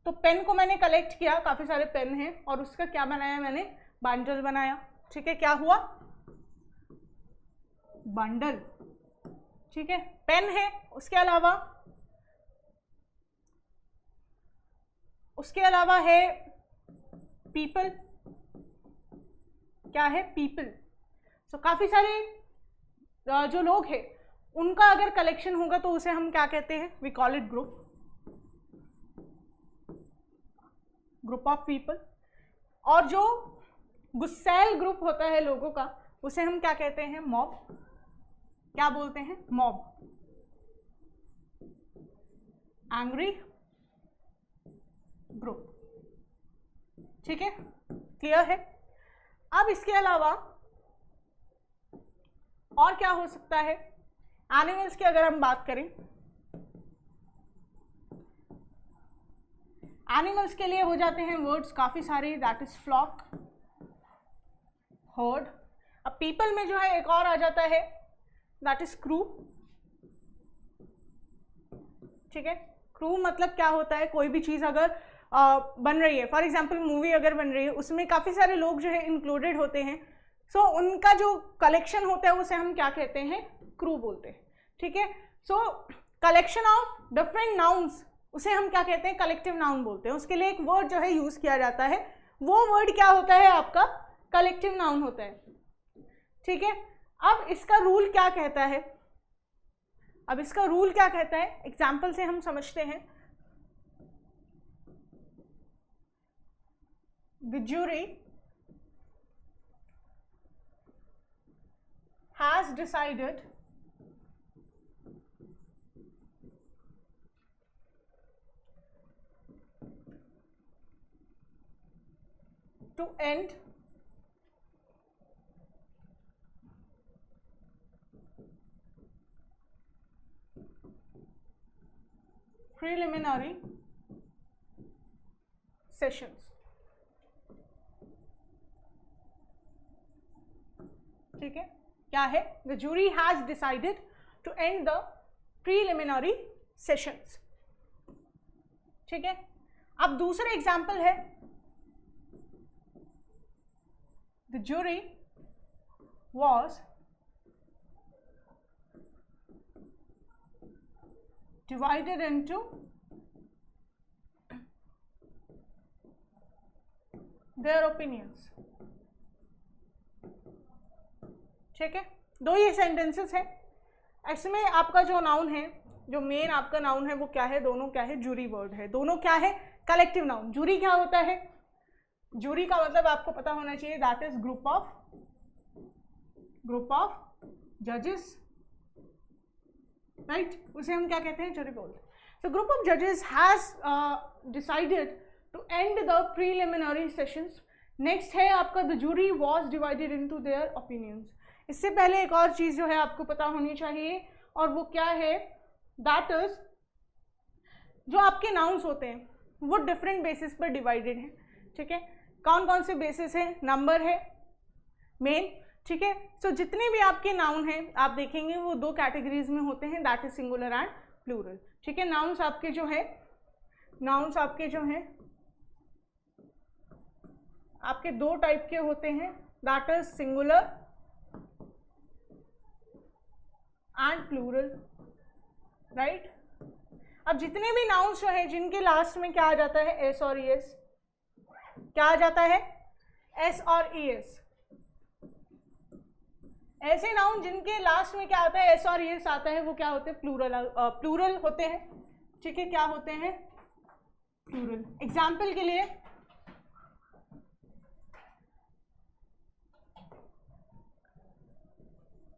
तो पेन को मैंने कलेक्ट किया, काफी सारे पेन हैं, और उसका क्या बनाया मैंने, बंडल बनाया, ठीक है। क्या हुआ, बंडल, ठीक है, पेन है। उसके अलावा है पीपल, क्या है, पीपल। सो काफी सारे जो लोग हैं उनका अगर कलेक्शन होगा तो उसे हम क्या कहते हैं, we call it group, group of people. और जो गुस्सैल ग्रुप होता है लोगों का, उसे हम क्या कहते हैं, मॉब। क्या बोलते हैं, मॉब। एंग्री ग्रुप, ठीक है, क्लियर है। अब इसके अलावा और क्या हो सकता है, एनिमल्स की अगर हम बात करें, एनिमल्स के लिए हो जाते हैं वर्ड्स काफ़ी सारे, दैट इज फ्लॉक, हर्ड। अब पीपल में जो है एक और आ जाता है, दैट इज क्रू। ठीक है, क्रू मतलब क्या होता है, कोई भी चीज़ अगर बन रही है, फॉर एग्जाम्पल मूवी अगर बन रही है, उसमें काफ़ी सारे लोग जो है इंक्लूडेड होते हैं, सो उनका जो कलेक्शन होता है उसे हम क्या कहते हैं, क्रू बोलते हैं। ठीक है, so collection of different nouns, उसे हम क्या कहते हैं, कलेक्टिव नाउन बोलते हैं। उसके लिए एक वर्ड जो है यूज किया जाता है, वो वर्ड क्या होता है आपका, कलेक्टिव नाउन होता है। ठीक है, अब इसका रूल क्या कहता है, अब इसका रूल क्या कहता है, एग्जाम्पल से हम समझते हैं। The jury has decided to end preliminary sessions। ठीक है, क्या है, the jury has decided to end the preliminary sessions. ठीक है, अब दूसरा एग्जाम्पल है, the jury was divided into their opinions. ठीक है, दो ये सेंटेंसेस हैं, इसमें आपका जो नाउन है, जो मेन आपका नाउन है वो क्या है, दोनों क्या है, जूरी वर्ड है, दोनों क्या है, कलेक्टिव नाउन। जूरी क्या होता है, जूरी का मतलब आपको पता होना चाहिए, दैट इज ग्रुप ऑफ जजेस, राइट, उसे हम क्या कहते हैं, जूरी बोलते हैं। सो ग्रुप ऑफ जजेस has decided to end the preliminary sessions. Next है आपका, the jury was divided into their opinions. इससे पहले एक और चीज़ जो है आपको पता होनी चाहिए, और वो क्या है, दैट इज जो आपके नाउन्स होते हैं वो डिफरेंट बेसिस पर डिवाइडेड हैं। ठीक है, कौन कौन से बेसिस है, नंबर है मेन। ठीक है, सो जितने भी आपके नाउन हैं आप देखेंगे वो दो कैटेगरीज में होते हैं, that is singular and plural. ठीक है, नाउन्स आपके जो है, नाउन्स आपके जो हैं आपके दो टाइप के होते हैं, that is singular and plural, right. अब जितने भी नाउन्स जो है जिनके लास्ट में क्या आ जाता है, एस और ई एस, क्या आ जाता है, एस और ई एस, ऐसे नाउन जिनके लास्ट में क्या आता है, एस और ई एस आता है, वो क्या होते हैं, प्लूरल होते हैं। ठीक है, क्या होते हैं, प्लूरल। एग्जाम्पल के लिए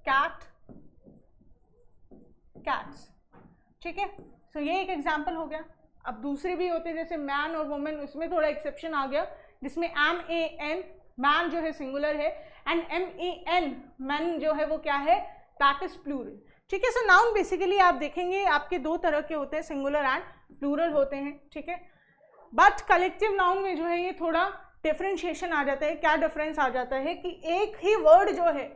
कैट, कैट्स। ठीक है, सो ये एक एग्जाम्पल हो गया। अब दूसरे भी होते हैं जैसे मैन और वुमेन, उसमें थोड़ा एक्सेप्शन आ गया, जिसमें एम ए एन, मैन जो है सिंगुलर है, and M A N, man जो है वो क्या है, दैट इज प्लूरल। ठीक है, सो नाउन बेसिकली आप देखेंगे आपके दो तरह के होते हैं, सिंगुलर एंड प्लूरल होते हैं। ठीक है, बट कलेक्टिव नाउन में जो है ये थोड़ा डिफ्रेंशिएशन आ जाता है। क्या डिफरेंस आ जाता है कि एक ही वर्ड जो है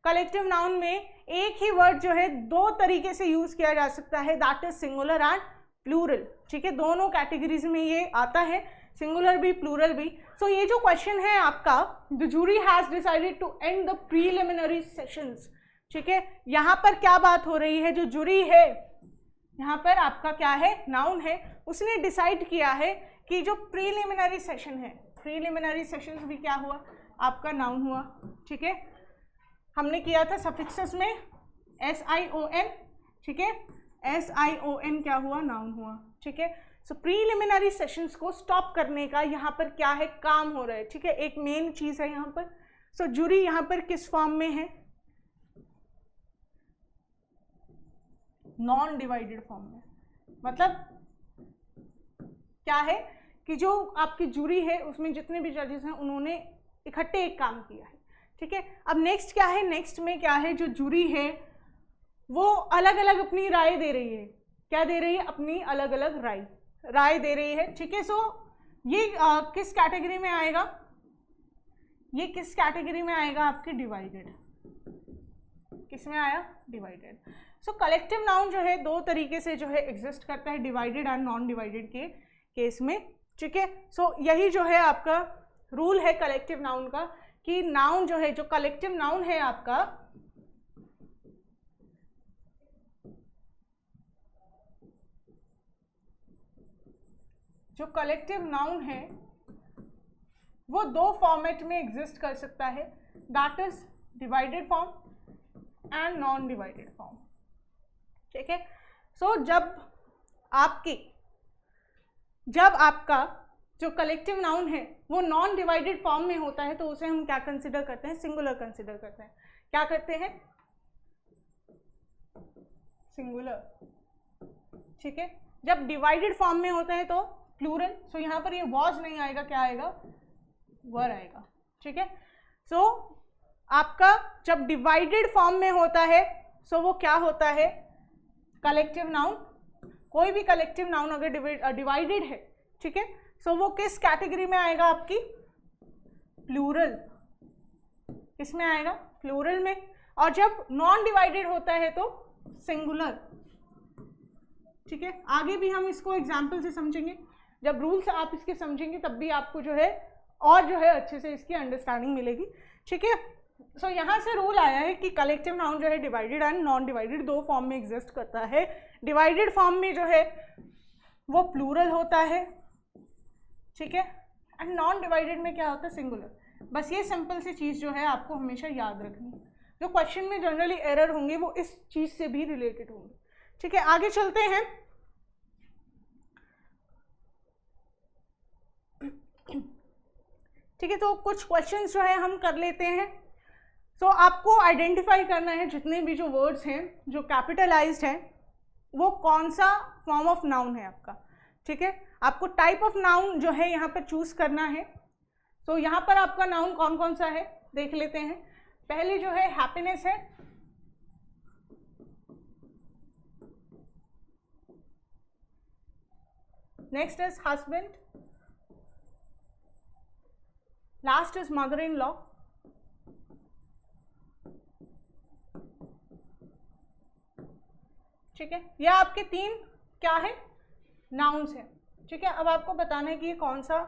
कलेक्टिव नाउन में, एक ही वर्ड जो है दो तरीके से यूज किया जा सकता है, that is singular and plural. ठीक है, दोनों कैटेगरीज में ये आता है, सिंगुलर भी प्लूरल भी। सो ये जो क्वेश्चन है आपका, the jury has decided to end the preliminary sessions. ठीक है, यहाँ पर क्या बात हो रही है, जो जूरी है यहाँ पर आपका क्या है, नाउन है, उसने डिसाइड किया है कि जो प्रीलिमिनरी सेशन है, प्रीलिमिनरी सेशंस भी क्या हुआ, आपका नाउन हुआ। ठीक है, हमने किया था सफिक्सेस में SION। ठीक है, SION क्या हुआ, नाउन हुआ। ठीक है, सो प्रीलिमिनरी सेशंस को स्टॉप करने का यहाँ पर क्या है, काम हो रहा है। ठीक है, एक मेन चीज है यहाँ पर। सो जूरी यहाँ पर किस फॉर्म में है, नॉन डिवाइडेड फॉर्म में। मतलब क्या है कि जो आपकी जूरी है उसमें जितने भी जजेस हैं उन्होंने इकट्ठे एक काम किया है। ठीक है, अब नेक्स्ट क्या है, नेक्स्ट में क्या है, जो जूरी है वो अलग अलग अपनी राय दे रही है। क्या दे रही है, अपनी अलग अलग राय दे रही है। ठीक है, सो ये किस कैटेगरी में आएगा, ये किस कैटेगरी में आएगा आपके डिवाइडेड, किस में आया, डिवाइडेड। सो कलेक्टिव नाउन जो है दो तरीके से जो है एग्जिस्ट करता है, डिवाइडेड एंड नॉन डिवाइडेड के केस में, ठीक है। सो यही जो है आपका रूल है कलेक्टिव नाउन का, कि नाउन जो है, जो कलेक्टिव नाउन है आपका, जो कलेक्टिव नाउन है वो दो फॉर्मेट में एग्जिस्ट कर सकता है, that is divided form and non divided form, ठीक है। सो जब आपका जो कलेक्टिव नाउन है वो नॉन डिवाइडेड फॉर्म में होता है तो उसे हम क्या कंसिडर करते हैं, सिंगुलर कंसिडर करते हैं। क्या करते हैं, सिंगुलर, ठीक है। जब डिवाइडेड फॉर्म में होता है तो प्लूरल। सो यहाँ पर ये वॉज नहीं आएगा, क्या आएगा, वर आएगा, ठीक है। सो आपका जब डिवाइडेड फॉर्म में होता है सो वो क्या होता है, कलेक्टिव नाउन। कोई भी कलेक्टिव नाउन अगर डिवाइडेड है, ठीक है, सो वो किस कैटेगरी में आएगा, आपकी प्लूरल, किसमें आएगा, प्लूरल में। और जब नॉन डिवाइडेड होता है तो सिंगुलर, ठीक है। आगे भी हम इसको एग्जाम्पल से समझेंगे, जब रूल्स आप इसके समझेंगे तब भी आपको जो है और जो है अच्छे से इसकी अंडरस्टैंडिंग मिलेगी, ठीक है। सो यहाँ से रूल आया है कि कलेक्टिव नाउन जो है डिवाइडेड एंड नॉन डिवाइडेड दो फॉर्म में एग्जिस्ट करता है। डिवाइडेड फॉर्म में जो है वो प्लूरल होता है, ठीक है, एंड नॉन डिवाइडेड में क्या होता है, सिंगुलर। बस ये सिंपल सी चीज़ जो है आपको हमेशा याद रखनी है। जो क्वेश्चन में जनरली एरर होंगे वो इस चीज़ से भी रिलेटेड होंगे, ठीक है। आगे चलते हैं, ठीक है। तो कुछ क्वेश्चंस जो है हम कर लेते हैं। सो आपको आइडेंटिफाई करना है जितने भी जो वर्ड्स हैं जो कैपिटलाइज्ड हैं वो कौन सा फॉर्म ऑफ नाउन है आपका, ठीक है। आपको टाइप ऑफ नाउन जो है यहाँ पर चूज करना है। सो यहाँ पर आपका नाउन कौन कौन सा है देख लेते हैं। पहले जो है हैप्पीनेस है, next is husband, last is mother in law, ठीक है। ये आपके तीन क्या है, नाउन्स हैं, ठीक है। अब आपको बताना है कि ये कौन सा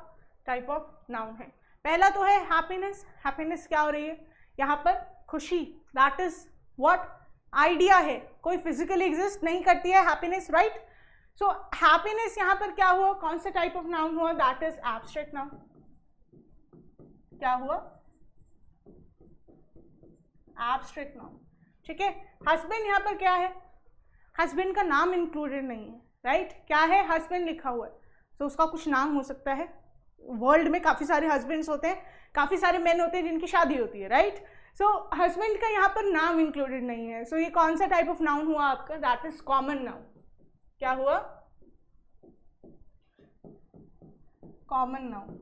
टाइप ऑफ नाउन है। पहला तो है हैप्पीनेस। हैप्पीनेस क्या हो रही है यहाँ पर, खुशी, दैट इज व्हाट, आइडिया है, कोई फिजिकली एग्जिस्ट नहीं करती है हैप्पीनेस, राइट। सो हैप्पीनेस यहाँ पर क्या हुआ, कौन सा टाइप ऑफ नाउन हुआ, दैट इज एब्स्ट्रैक्ट नाउन। क्या हुआ, एब्स्ट्रैक्ट नाउन, ठीक है। हस्बैंड यहाँ पर क्या है, हस्बैंड का नाम इंक्लूडेड नहीं है, राइट। क्या है, हस्बैंड लिखा हुआ है, तो उसका कुछ नाम हो सकता है। वर्ल्ड में काफ़ी सारे हस्बैंड्स होते हैं, काफ़ी सारे मेन होते हैं जिनकी शादी होती है, राइट। सो हस्बैंड का यहाँ पर नाम इंक्लूडेड नहीं है। सो ये कौन सा टाइप ऑफ नाउन हुआ आपका, दैट इज कॉमन नाउन। क्या हुआ, कॉमन नाउन,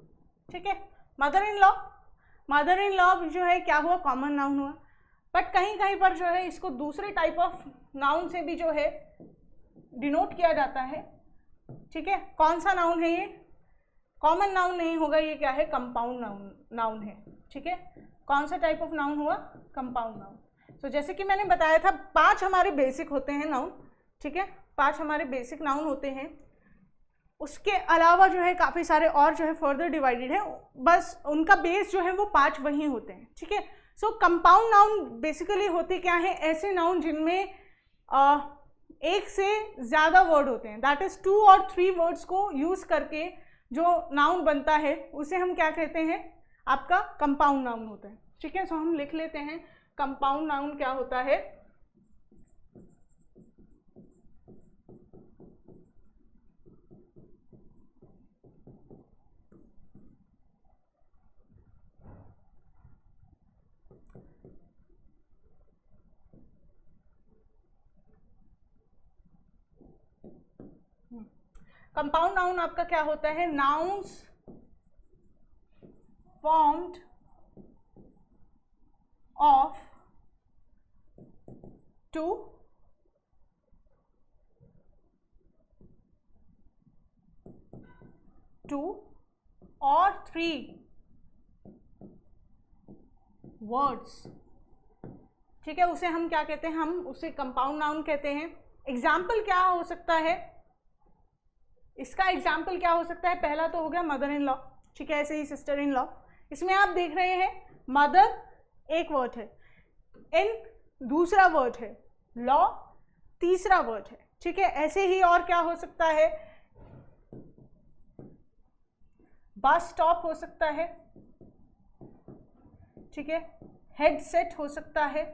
ठीक है। Mother in law, mother in law जो है क्या हुआ, कॉमन नाउन हुआ। बट कहीं कहीं पर जो है इसको दूसरे टाइप ऑफ नाउन से भी जो है डिनोट किया जाता है, ठीक है। कौन सा नाउन है ये, कॉमन नाउन नहीं होगा, ये क्या है, कंपाउंड नाउन है, ठीक है। कौन सा टाइप ऑफ नाउन हुआ, कंपाउंड नाउन। तो जैसे कि मैंने बताया था 5 हमारे बेसिक होते हैं नाउन, ठीक है, 5 हमारे बेसिक नाउन होते हैं। उसके अलावा जो है काफ़ी सारे और जो है फर्दर डिवाइडेड है, बस उनका बेस जो है वो 5 वही होते हैं, ठीक है। सो कंपाउंड नाउन बेसिकली होते क्या है, ऐसे नाउन जिनमें एक से ज़्यादा वर्ड होते हैं, दैट इज 2 और 3 वर्ड्स को यूज़ करके जो नाउन बनता है उसे हम क्या कहते हैं, आपका कंपाउंड नाउन होता है, ठीक है। सो हम लिख लेते हैं कंपाउंड नाउन क्या होता है, कंपाउंड नाउन आपका क्या होता है, नाउन्स फॉर्म्ड ऑफ 2 2 और 3 वर्ड्स, ठीक है, उसे हम क्या कहते हैं, हम उसे कंपाउंड नाउन कहते हैं। एग्जाम्पल क्या हो सकता है, इसका एग्जाम्पल क्या हो सकता है, पहला तो हो गया मदर इन लॉ, ठीक है, ऐसे ही सिस्टर इन लॉ। इसमें आप देख रहे हैं मदर एक वर्ड है, इन दूसरा वर्ड है, लॉ तीसरा वर्ड है, ठीक है। ऐसे ही और क्या हो सकता है, बस स्टॉप हो सकता है, ठीक है, हेडसेट हो सकता है,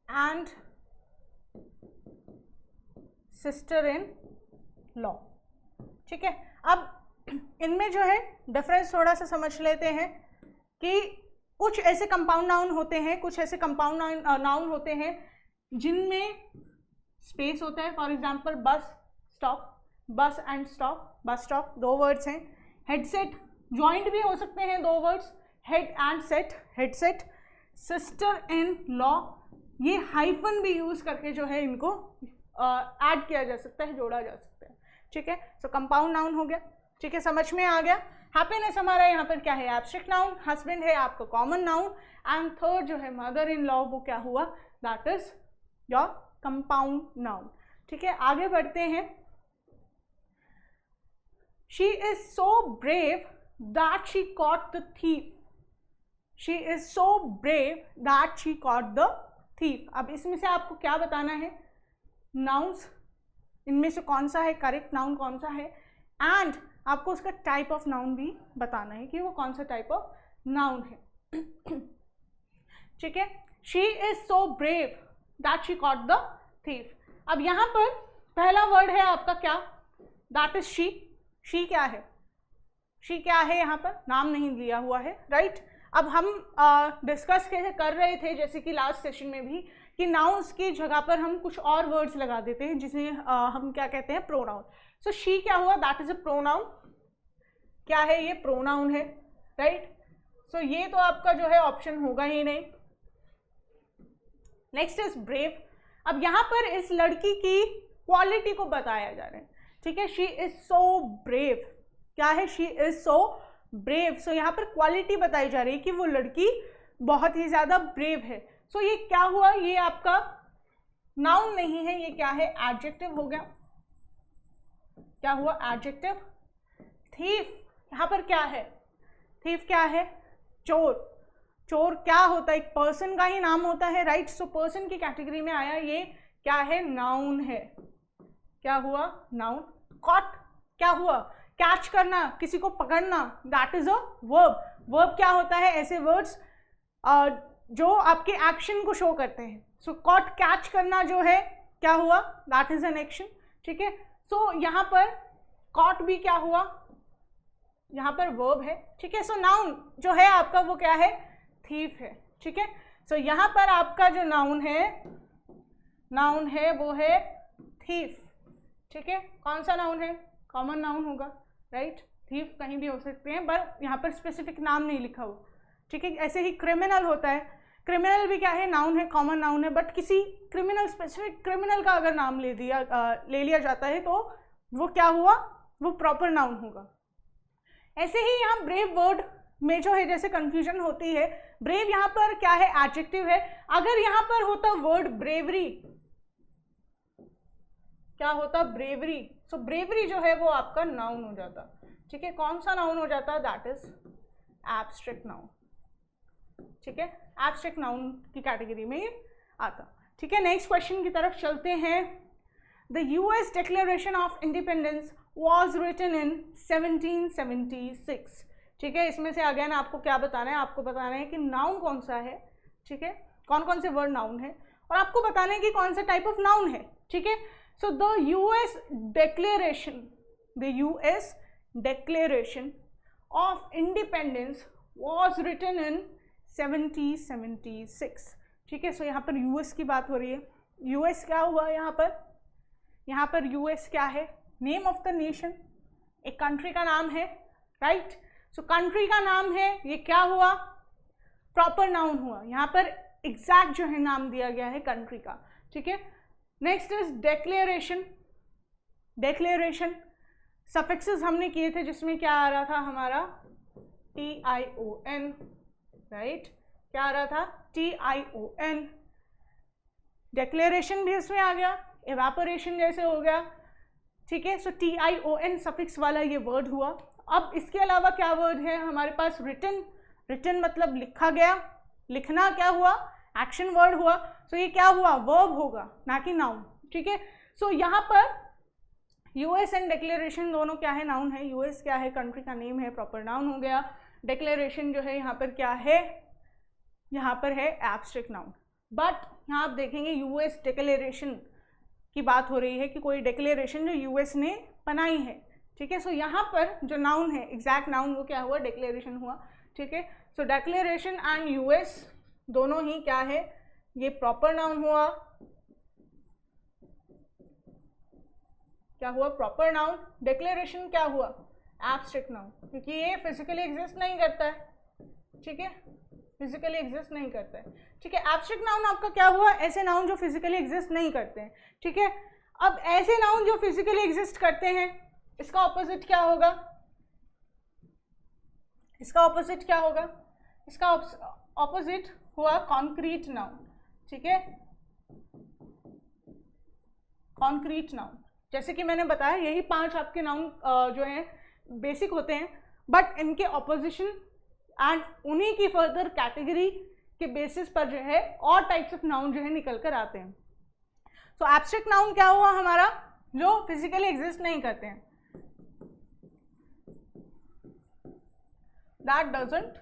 एंड सिस्टर इन लॉ, ठीक है। अब इनमें जो है डिफरेंस थोड़ा सा समझ लेते हैं कि कुछ ऐसे कंपाउंड नाउन होते हैं, कुछ ऐसे कंपाउंड नाउन होते हैं जिनमें स्पेस होता है। फॉर एग्जांपल बस स्टॉप, बस and stop, bus stop 2 words हैं। हेडसेट जॉइंट भी हो सकते हैं 2 words, head and set, headset. Sister in law, ये हाइफन भी यूज करके जो है इनको ऐड किया जा सकता है, जोड़ा जा सकता है, ठीक है। सो कंपाउंड नाउन हो गया, ठीक है, समझ में आ गया। हैप्पीनेस हमारा यहाँ पर क्या है, एब्स्ट्रैक्ट नाउन। हस्बैंड है आपका कॉमन नाउन, एंड थर्ड जो है मदर इन लॉ, वो क्या हुआ, that is your compound noun, ठीक है। आगे बढ़ते हैं। She is so brave that she caught the thief, she is so brave that she caught the thief. अब इसमें से आपको क्या बताना है, नाउन्स, इनमें से कौन सा है करेक्ट नाउन, कौन सा है, एंड आपको उसका टाइप ऑफ नाउन भी बताना है कि वो कौन सा टाइप ऑफ नाउन है, ठीक है। She is so brave that she caught the thief. अब यहाँ पर पहला वर्ड है आपका क्या, दैट इज शी। शी क्या है, शी क्या है, यहाँ पर नाम नहीं लिया हुआ है, राइट। अब हम डिस्कस कर रहे थे जैसे कि लास्ट सेशन में भी कि नाउन्स की जगह पर हम कुछ और वर्ड्स लगा देते हैं जिसे हम क्या कहते हैं, प्रोनाउन। सो शी क्या हुआ, दैट इज अ प्रोनाउन। क्या है ये, प्रोनाउन है, राइट। सो ये तो आपका जो है ऑप्शन होगा ही नहीं। Next is brave. अब यहाँ पर इस लड़की की क्वालिटी को बताया जा रहा है, ठीक है। शी इज सो ब्रेव, क्या है, शी इज सो ब्रेव। सो यहाँ पर क्वालिटी बताई जा रही है कि वो लड़की बहुत ही ज्यादा ब्रेव है। सो ये क्या हुआ, ये आपका नाउन नहीं है, ये क्या है, एडजेक्टिव हो गया। क्या हुआ, एडजेक्टिव। थीफ, यहाँ पर क्या है, थीफ क्या है, चोर। चोर क्या होता है, एक पर्सन का ही नाम होता है, राइट। सो पर्सन की कैटेगरी में आया, ये क्या है, नाउन है। क्या हुआ, नाउन। कॉट क्या हुआ, कैच करना, किसी को पकड़ना, that is a verb. Verb क्या होता है, ऐसे वर्ड्स जो आपके एक्शन को शो करते हैं। सो कॉट, कैच करना जो है, क्या हुआ, दैट इज एन एक्शन, ठीक है। सो यहाँ पर कॉट भी क्या हुआ, यहाँ पर वर्ब है, ठीक है। सो नाउन जो है आपका वो क्या है, थीफ है, ठीक है। सो यहाँ पर आपका जो नाउन है वो है थीफ, ठीक है। कौन सा नाउन है, कॉमन नाउन होगा, राइट। थीफ कहीं भी हो सकते हैं, पर यहाँ पर स्पेसिफिक नाम नहीं लिखा हुआ, ठीक है। ऐसे ही क्रिमिनल होता है, क्रिमिनल भी क्या है, नाउन है, कॉमन नाउन है, बट किसी क्रिमिनल, स्पेसिफिक क्रिमिनल का अगर नाम ले लिया जाता है तो वो क्या हुआ, वो प्रॉपर नाउन होगा। ऐसे ही यहाँ ब्रेव वर्ड में जो है जैसे कंफ्यूजन होती है, ब्रेव यहाँ पर क्या है, एडजेक्टिव है। अगर यहाँ पर होता वर्ड ब्रेवरी, क्या होता, ब्रेवरी। सो ब्रेवरी जो है वो आपका नाउन हो जाता, ठीक है। कौन सा नाउन हो जाता, दैट इज एब्स्ट्रैक्ट नाउन, ठीक है। एब्स्ट्रैक्ट नाउन की कैटेगरी में आता, ठीक है। नेक्स्ट क्वेश्चन की तरफ चलते हैं। The US Declaration of Independence was written in 1776, ठीक है। इसमें से अगेन आपको क्या बताना है, आपको बताना है कि नाउन कौन सा है, ठीक है, कौन कौन से वर्ड नाउन है, और आपको बताना है कि कौन सा टाइप ऑफ नाउन है, ठीक है। So the US Declaration of Independence was written in 1776, ठीक है। सो यहाँ पर यूएस की बात हो रही है। यूएस क्या हुआ यहाँ पर यूएस क्या है, नेम ऑफ द नेशन, एक कंट्री का नाम है, राइट। सो कंट्री का नाम है, ये क्या हुआ, प्रॉपर नाउन हुआ। यहाँ पर एग्जैक्ट जो है नाम दिया गया है कंट्री का, ठीक है। Next is declaration. Declaration suffixes हमने किए थे जिसमें क्या आ रहा था हमारा TION, राइट, क्या आ रहा था TION। डेक्लेरेशन भी इसमें आ गया, एवापोरेशन जैसे हो गया, ठीक है। सो TION सफिक्स वाला ये वर्ड हुआ। अब इसके अलावा क्या वर्ड है हमारे पास, रिटन। रिटन मतलब लिखा गया, लिखना क्या हुआ, एक्शन वर्ड हुआ। सो ये क्या हुआ, वर्ब होगा ना कि नाउन, ठीक है। सो यहाँ पर यूएस एंड डिक्लेरेशन दोनों क्या है, नाउन है। यूएस क्या है, कंट्री का नेम है, प्रॉपर नाउन हो गया। डिक्लेरेशन जो है यहाँ पर क्या है, यहाँ पर है एब्स्ट्रैक्ट नाउन। बट यहाँ आप देखेंगे यूएस डिक्लेरेशन की बात हो रही है कि कोई डिक्लेरेशन जो यूएस ने बनाई है, ठीक है। सो यहाँ पर जो नाउन है, एग्जैक्ट नाउन, वो क्या हुआ, डिक्लेरेशन हुआ, ठीक है। सो डिक्लेरेशन एंड यूएस दोनों ही क्या है, ये प्रॉपर नाउन हुआ। क्या हुआ, प्रॉपर नाउन। डिक्लेरेशन क्या हुआ, एब्स्ट्रैक्ट नाउन, क्योंकि ये फिजिकली एग्जिस्ट नहीं करता है, ठीक है, फिजिकली एग्जिस्ट नहीं करता है, ठीक है। एब्स्ट्रैक्ट नाउन आपका क्या हुआ, ऐसे नाउन जो फिजिकली एग्जिस्ट नहीं करते हैं, ठीक है। अब ऐसे नाउन जो फिजिकली एग्जिस्ट करते हैं, इसका ऑपोजिट क्या होगा, इसका ऑपोजिट क्या होगा, इसका ऑपोजिट हुआ कॉन्क्रीट नाउन, ठीक है, कॉन्क्रीट नाउन। जैसे कि मैंने बताया यही 5 आपके नाउन जो हैं बेसिक होते हैं, बट इनके ऑपोजिशन एंड उन्हीं की फर्दर कैटेगरी के बेसिस पर जो है और टाइप्स ऑफ नाउन जो है निकल कर आते हैं। सो एब्स्ट्रैक्ट नाउन क्या हुआ हमारा, जो फिजिकली एग्जिस्ट नहीं करते हैं, दैट डजंट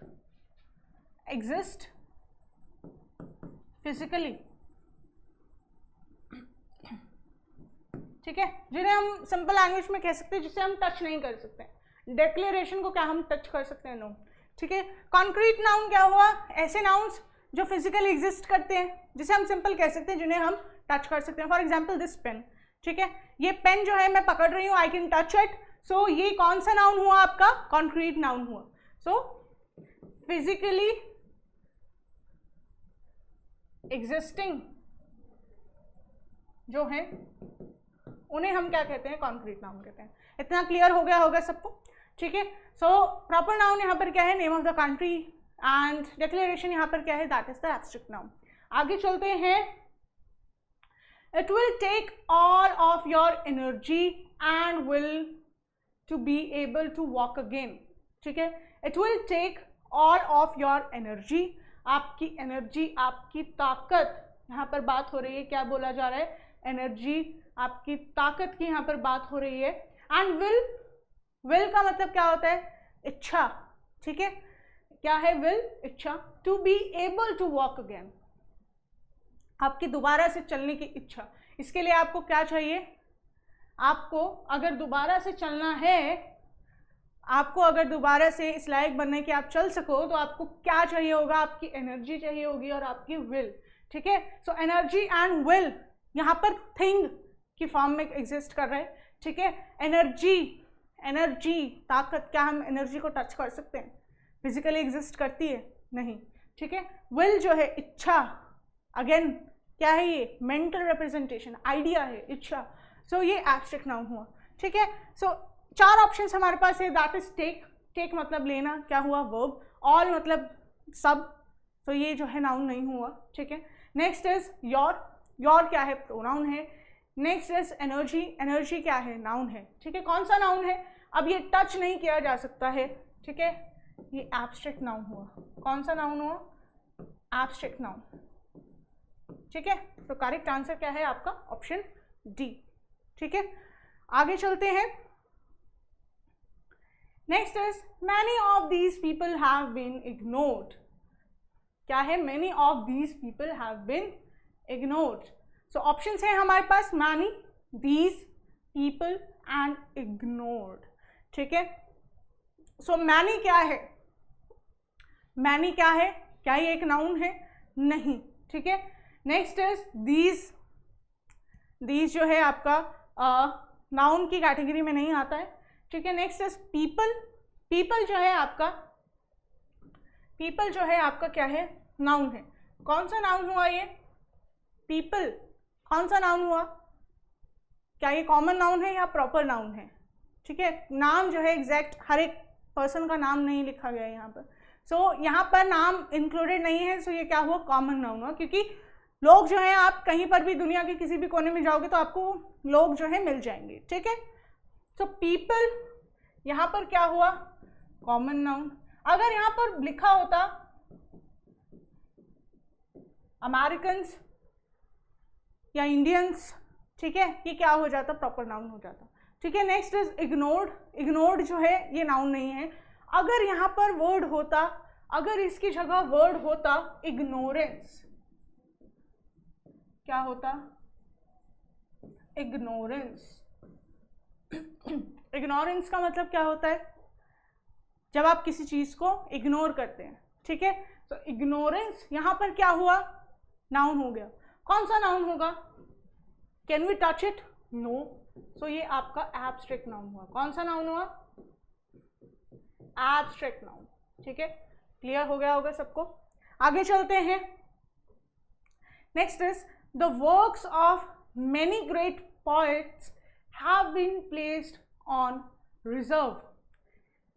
एग्जिस्ट फिजिकली, ठीक है, जिन्हें हम सिंपल लैंग्वेज में कह सकते हैं, जिसे हम टच नहीं कर सकते। डिक्लेरेशन को क्या हम टच कर सकते हैं, नो, ठीक है। कॉन्क्रीट नाउन क्या हुआ, ऐसे नाउन्स जो फिजिकली एग्जिस्ट करते हैं, जिसे हम सिंपल कह सकते हैं, जिन्हें हम टच कर सकते हैं। फॉर एग्जाम्पल दिस पेन, ठीक है, ये पेन जो है मैं पकड़ रही हूँ, आई कैन टच इट। सो ये कौन सा नाउन हुआ आपका, कॉन्क्रीट नाउन हुआ। सो फिजिकली एग्जिस्टिंग जो है उन्हें हम क्या कहते हैं, कॉन्क्रीट नाउन कहते हैं। इतना क्लियर हो गया होगा सबको, ठीक है। सो प्रॉपर नाउन यहाँ पर क्या है, name of the country, and declaration यहाँ पर क्या है, that is the abstract noun. आगे चलते हैं। It will take all of your energy and will to be able to walk again, ठीक है। It will take all of your energy, आपकी एनर्जी, आपकी ताकत, यहाँ पर बात हो रही है, क्या बोला जा रहा है, एनर्जी, आपकी ताकत की यहाँ पर बात हो रही है। एंड विल का मतलब क्या होता है, इच्छा, ठीक है, क्या है विल, इच्छा। To be able to walk again, आपकी दोबारा से चलने की इच्छा। इसके लिए आपको क्या चाहिए, आपको अगर दोबारा से चलना है, आपको अगर दोबारा से इस लायक बनने के आप चल सको, तो आपको क्या चाहिए होगा, आपकी एनर्जी चाहिए होगी और आपकी विल, ठीक है। सो एनर्जी एंड विल यहाँ पर थिंग की फॉर्म में एग्जिस्ट कर रहे हैं, ठीक है। एनर्जी, एनर्जी, ताकत, क्या हम एनर्जी को टच कर सकते हैं, फिजिकली एग्जिस्ट करती है, नहीं, ठीक है। विल जो है इच्छा, अगेन क्या है ये, मेंटल रिप्रेजेंटेशन, आइडिया है, इच्छा। सो ये एब्स्ट्रैक्ट नाउन हुआ, ठीक है। सो 4 ऑप्शंस हमारे पास है, दैट इज टेक, टेक मतलब लेना, क्या हुआ, वर्ब, ऑल मतलब सब, तो ये जो है नाउन नहीं हुआ, ठीक है। नेक्स्ट इज योर, योर क्या है, प्रोनाउन है। नेक्स्ट इज एनर्जी, एनर्जी क्या है, नाउन है, ठीक है। कौन सा नाउन है, अब ये टच नहीं किया जा सकता है, ठीक है, ये एब्स्ट्रैक्ट नाउन हुआ। कौन सा नाउन हुआ, एब्स्ट्रैक्ट नाउन, ठीक है। तो करेक्ट आंसर क्या है आपका, ऑप्शन डी, ठीक है। आगे चलते हैं। Next is many of these people have been ignored, क्या है, many of these people have been ignored. So options हैं हमारे पास, many, these, people and ignored, ठीक है। सो मैनी क्या है, मैनी क्या है, क्या ये एक नाउन है, नहीं, ठीक है। नेक्स्ट इज दीज, दीज जो है आपका नाउन की कैटेगरी में नहीं आता है, ठीक है। नेक्स्ट इज पीपल, पीपल जो है आपका, पीपल जो है आपका क्या है, नाउन है। कौन सा नाउन हुआ ये, पीपल, कौन सा नाउन हुआ? क्या ये कॉमन नाउन है या प्रॉपर नाउन है? ठीक है, नाम जो है एग्जैक्ट हर एक पर्सन का नाम नहीं लिखा गया है यहाँ पर। सो यहाँ पर नाम इंक्लूडेड नहीं है, सो ये क्या हुआ? कॉमन नाउन हुआ, क्योंकि लोग जो हैं, आप कहीं पर भी दुनिया के किसी भी कोने में जाओगे तो आपको लोग जो है मिल जाएंगे। ठीक है, सो पीपल यहाँ पर क्या हुआ? Common noun. अगर यहाँ पर लिखा होता अमेरिकन्स या इंडियंस, ठीक है, ये क्या हो जाता? प्रॉपर नाउन हो जाता। ठीक है, नेक्स्ट इज इग्नोर्ड। इग्नोर्ड जो है ये नाउन नहीं है। अगर यहाँ पर वर्ड होता, अगर इसकी जगह वर्ड होता इग्नोरेंस, क्या होता? इग्नोरेंस। इग्नोरेंस का मतलब क्या होता है? जब आप किसी चीज को इग्नोर करते हैं। ठीक है, तो इग्नोरेंस यहाँ पर क्या हुआ? नाउन हो गया। कौन सा नाउन होगा? Can we touch it? No. So ये आपका एब्स्ट्रैक्ट नाउन हुआ। कौन सा नाउन हुआ? Abstract noun. ठीक है, क्लियर हो गया होगा सबको? आगे चलते हैं। Next is the works of many great poets have been placed on reserve.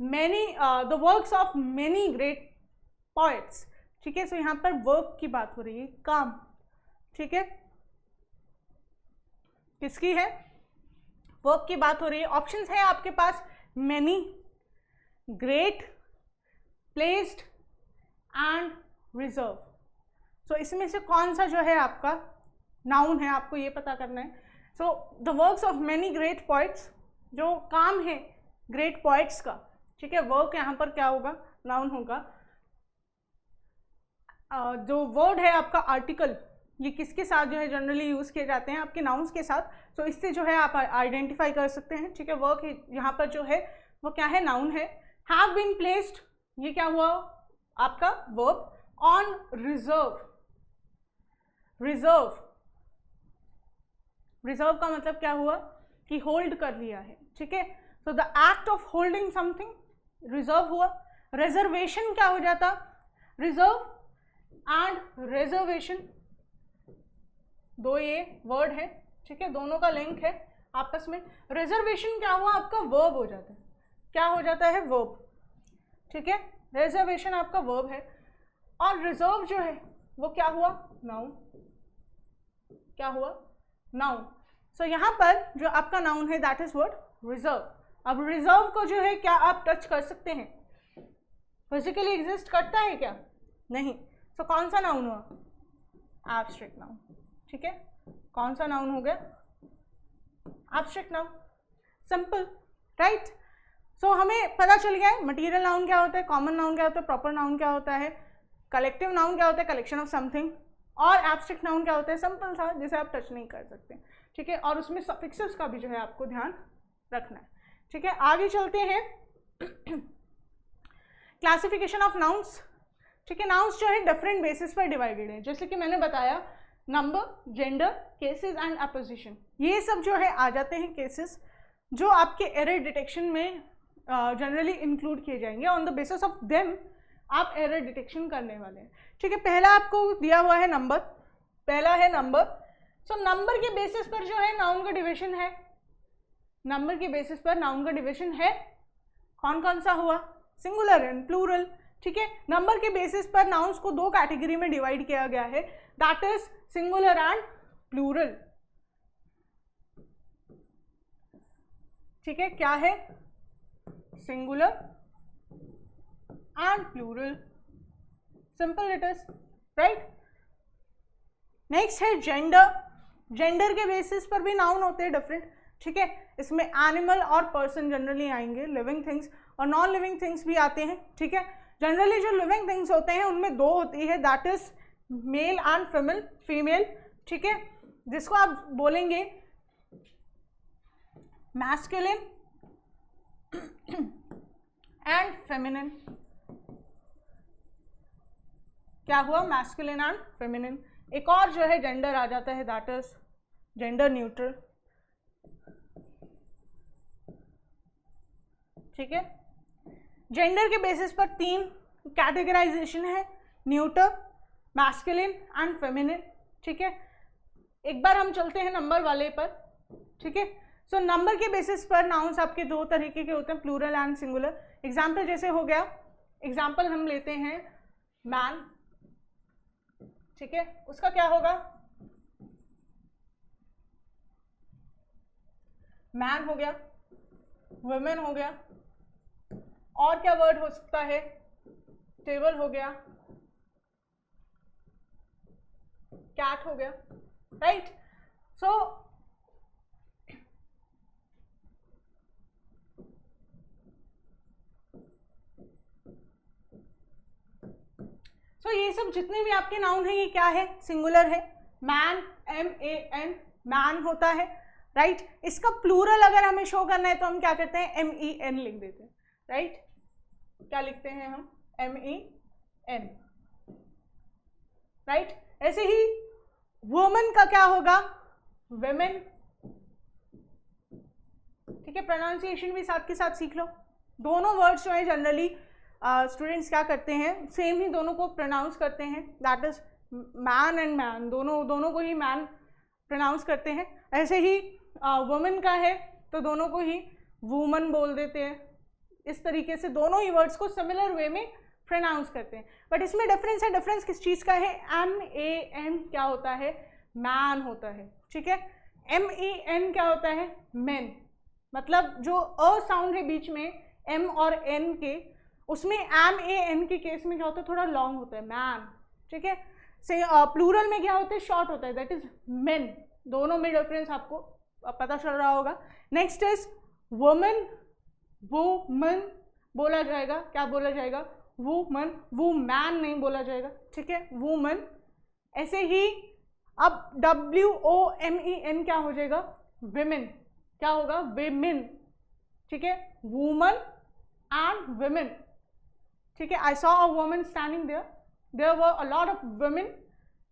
Many the works of many great poets. ठीक है, सो यहाँ पर वर्क की बात हो रही है, काम। ठीक है, किसकी है? वर्क की बात हो रही है। ऑप्शंस है आपके पास many, great, placed and reserve. So इसमें से कौन सा जो है आपका नाउन है, आपको ये पता करना है। So the works of many great poets, जो काम है ग्रेट पोएट्स का। ठीक है, वर्क यहाँ पर क्या होगा? नाउन होगा। जो वर्ड है आपका आर्टिकल, ये किसके साथ जो है जनरली यूज किए जाते हैं? आपके नाउन्स के साथ। तो इससे जो है आप आइडेंटिफाई कर सकते हैं। ठीक है, वर्क यहाँ पर जो है वो क्या है? नाउन है। हैव बीन प्लेस्ड, ये क्या हुआ? आपका verb. On reserve, reserve, reserve का मतलब क्या हुआ? कि होल्ड कर लिया है। ठीक है, so the act of holding something reserve हुआ। रिजर्वेशन क्या हो जाता? रिजर्व एंड रिजर्वेशन, दो ये वर्ड है। ठीक है, दोनों का लिंक है आपस में। रिजर्वेशन क्या हुआ? आपका वर्ब हो जाता है। क्या हो जाता है? वर्ब। ठीक है, रिजर्वेशन आपका वर्ब है। और रिजर्व जो है वो क्या हुआ? नाउन। क्या हुआ? नाउन। सो यहाँ पर जो आपका नाउन है दैट इज वर्ड रिजर्व। अब रिजर्व को जो है क्या आप टच कर सकते हैं? फिजिकली एग्जिस्ट करता है क्या? नहीं। सो कौन सा नाउन हुआ? Abstract noun. ठीक है, कौन सा नाउन हो गया? Abstract noun. Simple, right? So हमें पता चल गया है मटीरियल नाउन क्या होता है, कॉमन नाउन क्या होता है, प्रॉपर नाउन क्या होता है, कलेक्टिव नाउन क्या होता है, कलेक्शन ऑफ समथिंग, और एब्स्ट्रैक्ट नाउन क्या होता है? सिंपल था, जिसे आप टच नहीं कर सकते। ठीक है, और उसमें सफिक्सेस का भी जो है आपको ध्यान रखना है। ठीक है, आगे चलते हैं। Classification of nouns. ठीक है, नाउन्स जो है डिफरेंट बेसिस पर डिवाइडेड है। जैसे कि मैंने बताया, number, gender, cases and opposition, ये सब जो है आ जाते हैं केसेस जो आपके एरर डिटेक्शन में जनरली इंक्लूड किए जाएंगे। On the basis of them आप एरर डिटेक्शन करने वाले हैं। ठीक है, पहला आपको दिया हुआ है नंबर, पहला है नंबर। सो नंबर के बेसिस पर जो है नाउन का डिवीजन है। नंबर के बेसिस पर नाउन का डिवीजन है। कौन कौन सा हुआ? Singular and plural. ठीक है, नंबर के बेसिस पर नाउन्स को दो कैटेगरी में डिवाइड किया गया है, that is singular and plural. ठीक है, क्या है? Singular and plural. Simple it is, right? Next है जेंडर। जेंडर के बेसिस पर भी नाउन होते हैं डिफरेंट। ठीक है, इसमें एनिमल और पर्सन जनरली आएंगे, लिविंग थिंग्स और नॉन लिविंग थिंग्स भी आते हैं। ठीक है, जनरली जो लिविंग थिंग्स होते हैं उनमें दो होती है, that is male and female. ठीक है, जिसको आप बोलेंगे मैस्कुलिन एंड फेमिनिन। क्या हुआ? Masculine and feminine. एक और जो है जेंडर आ जाता है, दैट इज जेंडर न्यूट्रल। ठीक है, जेंडर के बेसिस पर तीन कैटेगराइजेशन है, न्यूटर, मैस्कुलिन एंड फेमिनिन। ठीक है, एक बार हम चलते हैं नंबर वाले पर, ठीक है। सो नंबर के बेसिस पर नाउन्स आपके दो तरीके के होते हैं, प्लूरल एंड सिंगुलर। एग्जाम्पल जैसे हो गया, एग्जाम्पल हम लेते हैं मैन, ठीक है, उसका क्या होगा, मैन हो गया, वुमेन हो गया, और क्या वर्ड हो सकता है, टेबल हो गया, कैट हो गया, राइट। सो ये सब जितने भी आपके नाउन है ये क्या है, सिंगुलर है। मैन, MAN, मैन होता है, राइट। इसका प्लूरल अगर हमें शो करना है तो हम क्या करते हैं, MEN लिख देते हैं, राइट। क्या लिखते हैं हम, MEN, राइट। ऐसे ही वुमेन का क्या होगा, वुमेन, ठीक है। प्रोनाउंसिएशन भी साथ के साथ सीख लो। दोनों वर्ड्स जो है जनरली स्टूडेंट्स क्या करते हैं, सेम ही दोनों को प्रोनाउंस करते हैं, that is man and man, दोनों को ही मैन प्रोनाउंस करते हैं। ऐसे ही वुमेन का है तो दोनों को ही वूमन बोल देते हैं। इस तरीके से दोनों ही वर्ड्स को सिमिलर वे में प्रोनाउंस करते हैं, बट इसमें डिफरेंस है। डिफरेंस किस चीज़ का है, MAN क्या होता है, मैन होता है, ठीक है। MEN क्या होता है, मेन, मतलब जो अ साउंड है बीच में M और N के, उसमें MAN के केस में क्या होता है, थोड़ा लॉन्ग होता है, मैन, ठीक है। से प्लूरल में क्या होता है, शॉर्ट होता है, दैट इज मेन। दोनों में डिफरेंस आपको पता चल रहा होगा। नेक्स्ट इज वुमेन, वुमन बोला जाएगा, क्या बोला जाएगा, वुमन, वुमैन नहीं बोला जाएगा, ठीक है, वुमन। ऐसे ही अब WOMEN क्या हो जाएगा, विमेन, क्या होगा, विमेन, ठीक है, वुमन एंड विमेन, ठीक है। I saw a woman standing there were a lot of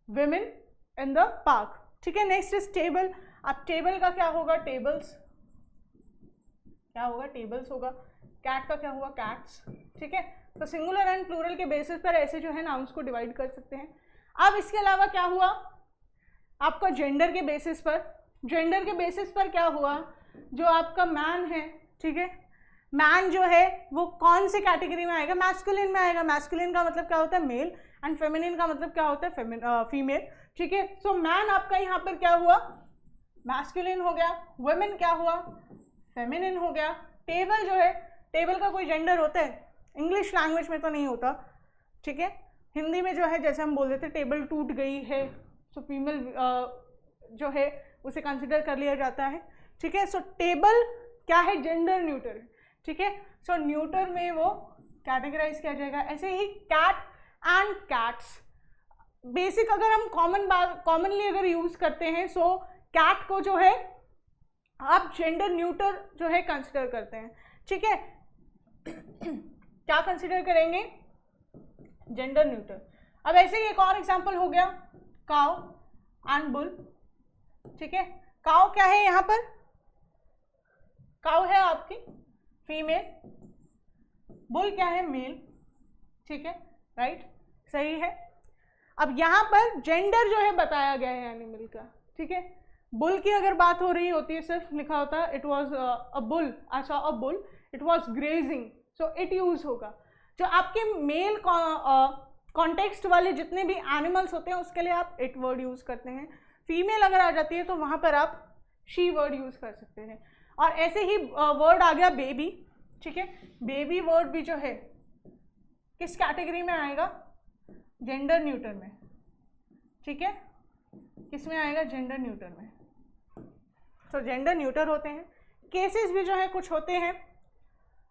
women in the park, ठीक है। Next is table. अब टेबल का क्या होगा, टेबल्स, क्या होगा, टेबल्स होगा। कैट का क्या हुआ, कैट्स, ठीक है। तो सिंगुलर एंड प्लूरल के बेसिस पर ऐसे जो है नाउन्स को डिवाइड कर सकते हैं। अब इसके अलावा क्या हुआ, आपका जेंडर के बेसिस पर, जेंडर के बेसिस पर क्या हुआ, जो आपका मैन है, ठीक है, मैन जो है वो कौन से कैटेगरी में आएगा, मैस्कुलिन में आएगा। मैस्कुलिन का मतलब क्या होता है, मेल, एंड फेमिनिन का मतलब क्या होता है, फीमेल, ठीक है। सो मैन आपका यहाँ पर क्या हुआ, मैस्कुलिन हो गया, वुमेन क्या हुआ, फेमिनिन हो गया। टेबल जो है, टेबल का कोई जेंडर होता है, इंग्लिश लैंग्वेज में तो नहीं होता, ठीक है। हिंदी में जो है जैसे हम बोल देते टेबल टूट गई है, सो फीमेल जो है उसे कंसिडर कर लिया जाता है, ठीक है। सो टेबल क्या है, जेंडर न्यूटर, ठीक है। सो न्यूटर में वो कैटेगराइज किया जाएगा। ऐसे ही कैट एंड कैट्स, बेसिक अगर हम कॉमनली अगर यूज करते हैं, सो कैट को जो है आप जेंडर न्यूटर जो है कंसिडर करते हैं, ठीक है। क्या कंसिडर करेंगे, जेंडर न्यूटर। अब ऐसे ही एक और एग्जांपल हो गया, काउ एंड बुल, ठीक है। काउ क्या है यहाँ पर, काउ है आपकी फीमेल, बुल क्या है, मेल, ठीक है, राइट, सही है। अब यहाँ पर जेंडर जो है बताया गया है एनिमल का, ठीक है। बुल की अगर बात हो रही होती है, सिर्फ लिखा होता है it was a bull, I saw a bull, it was grazing, so it use होगा। जो आपके मेल कॉन्टेक्स्ट वाले जितने भी एनिमल्स होते हैं उसके लिए आप इट वर्ड यूज करते हैं। फीमेल अगर आ जाती है तो वहाँ पर आप शी वर्ड यूज कर सकते हैं। और ऐसे ही वर्ड आ गया बेबी, ठीक है। बेबी वर्ड भी जो है किस कैटेगरी में आएगा, जेंडर न्यूटर में, ठीक है। किस में आएगा, जेंडर न्यूटर में। तो जेंडर न्यूटर होते हैं। केसेस भी जो है कुछ होते हैं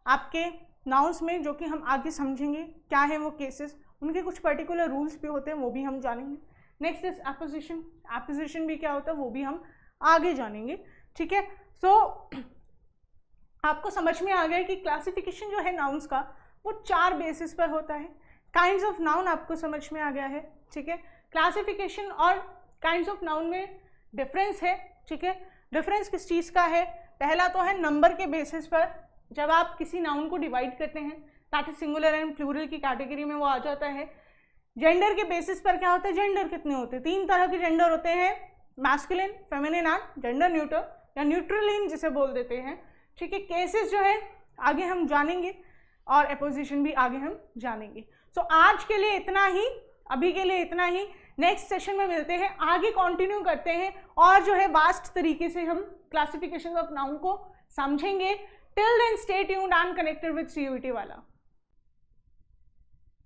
आपके नाउन्स में, जो कि हम आगे समझेंगे क्या है वो केसेस, उनके कुछ पर्टिकुलर रूल्स भी होते हैं, वो भी हम जानेंगे। Next is apposition. एपोजिशन भी क्या होता है वो भी हम आगे जानेंगे, ठीक है। सो आपको समझ में आ गया कि क्लासिफिकेशन जो है नाउन्स का वो 4 बेसिस पर होता है। काइंड्स ऑफ नाउन आपको समझ में आ गया है, ठीक है। क्लासिफिकेशन और काइंड्स ऑफ नाउन में डिफरेंस है, ठीक है। डिफरेंस किस चीज़ का है, पहला तो है नंबर के बेसिस पर, जब आप किसी नाउन को डिवाइड करते हैं that is singular and plural की कैटेगरी में वो आ जाता है। जेंडर के बेसिस पर क्या होता है, जेंडर कितने होते हैं, 3 तरह के जेंडर होते हैं, masculine, feminine and gender neutral या न्यूट्रलिन जिसे बोल देते हैं, ठीक है। केसेस जो है आगे हम जानेंगे और एपोजिशन भी आगे हम जानेंगे। सो आज के लिए इतना ही, अभी के लिए इतना ही। नेक्स्ट सेशन में मिलते हैं, आगे कंटिन्यू करते हैं और जो है वास्ट तरीके से हम क्लासिफिकेशन ऑफ नाउन को समझेंगे। Till then stay tuned and connected with CUET वाला।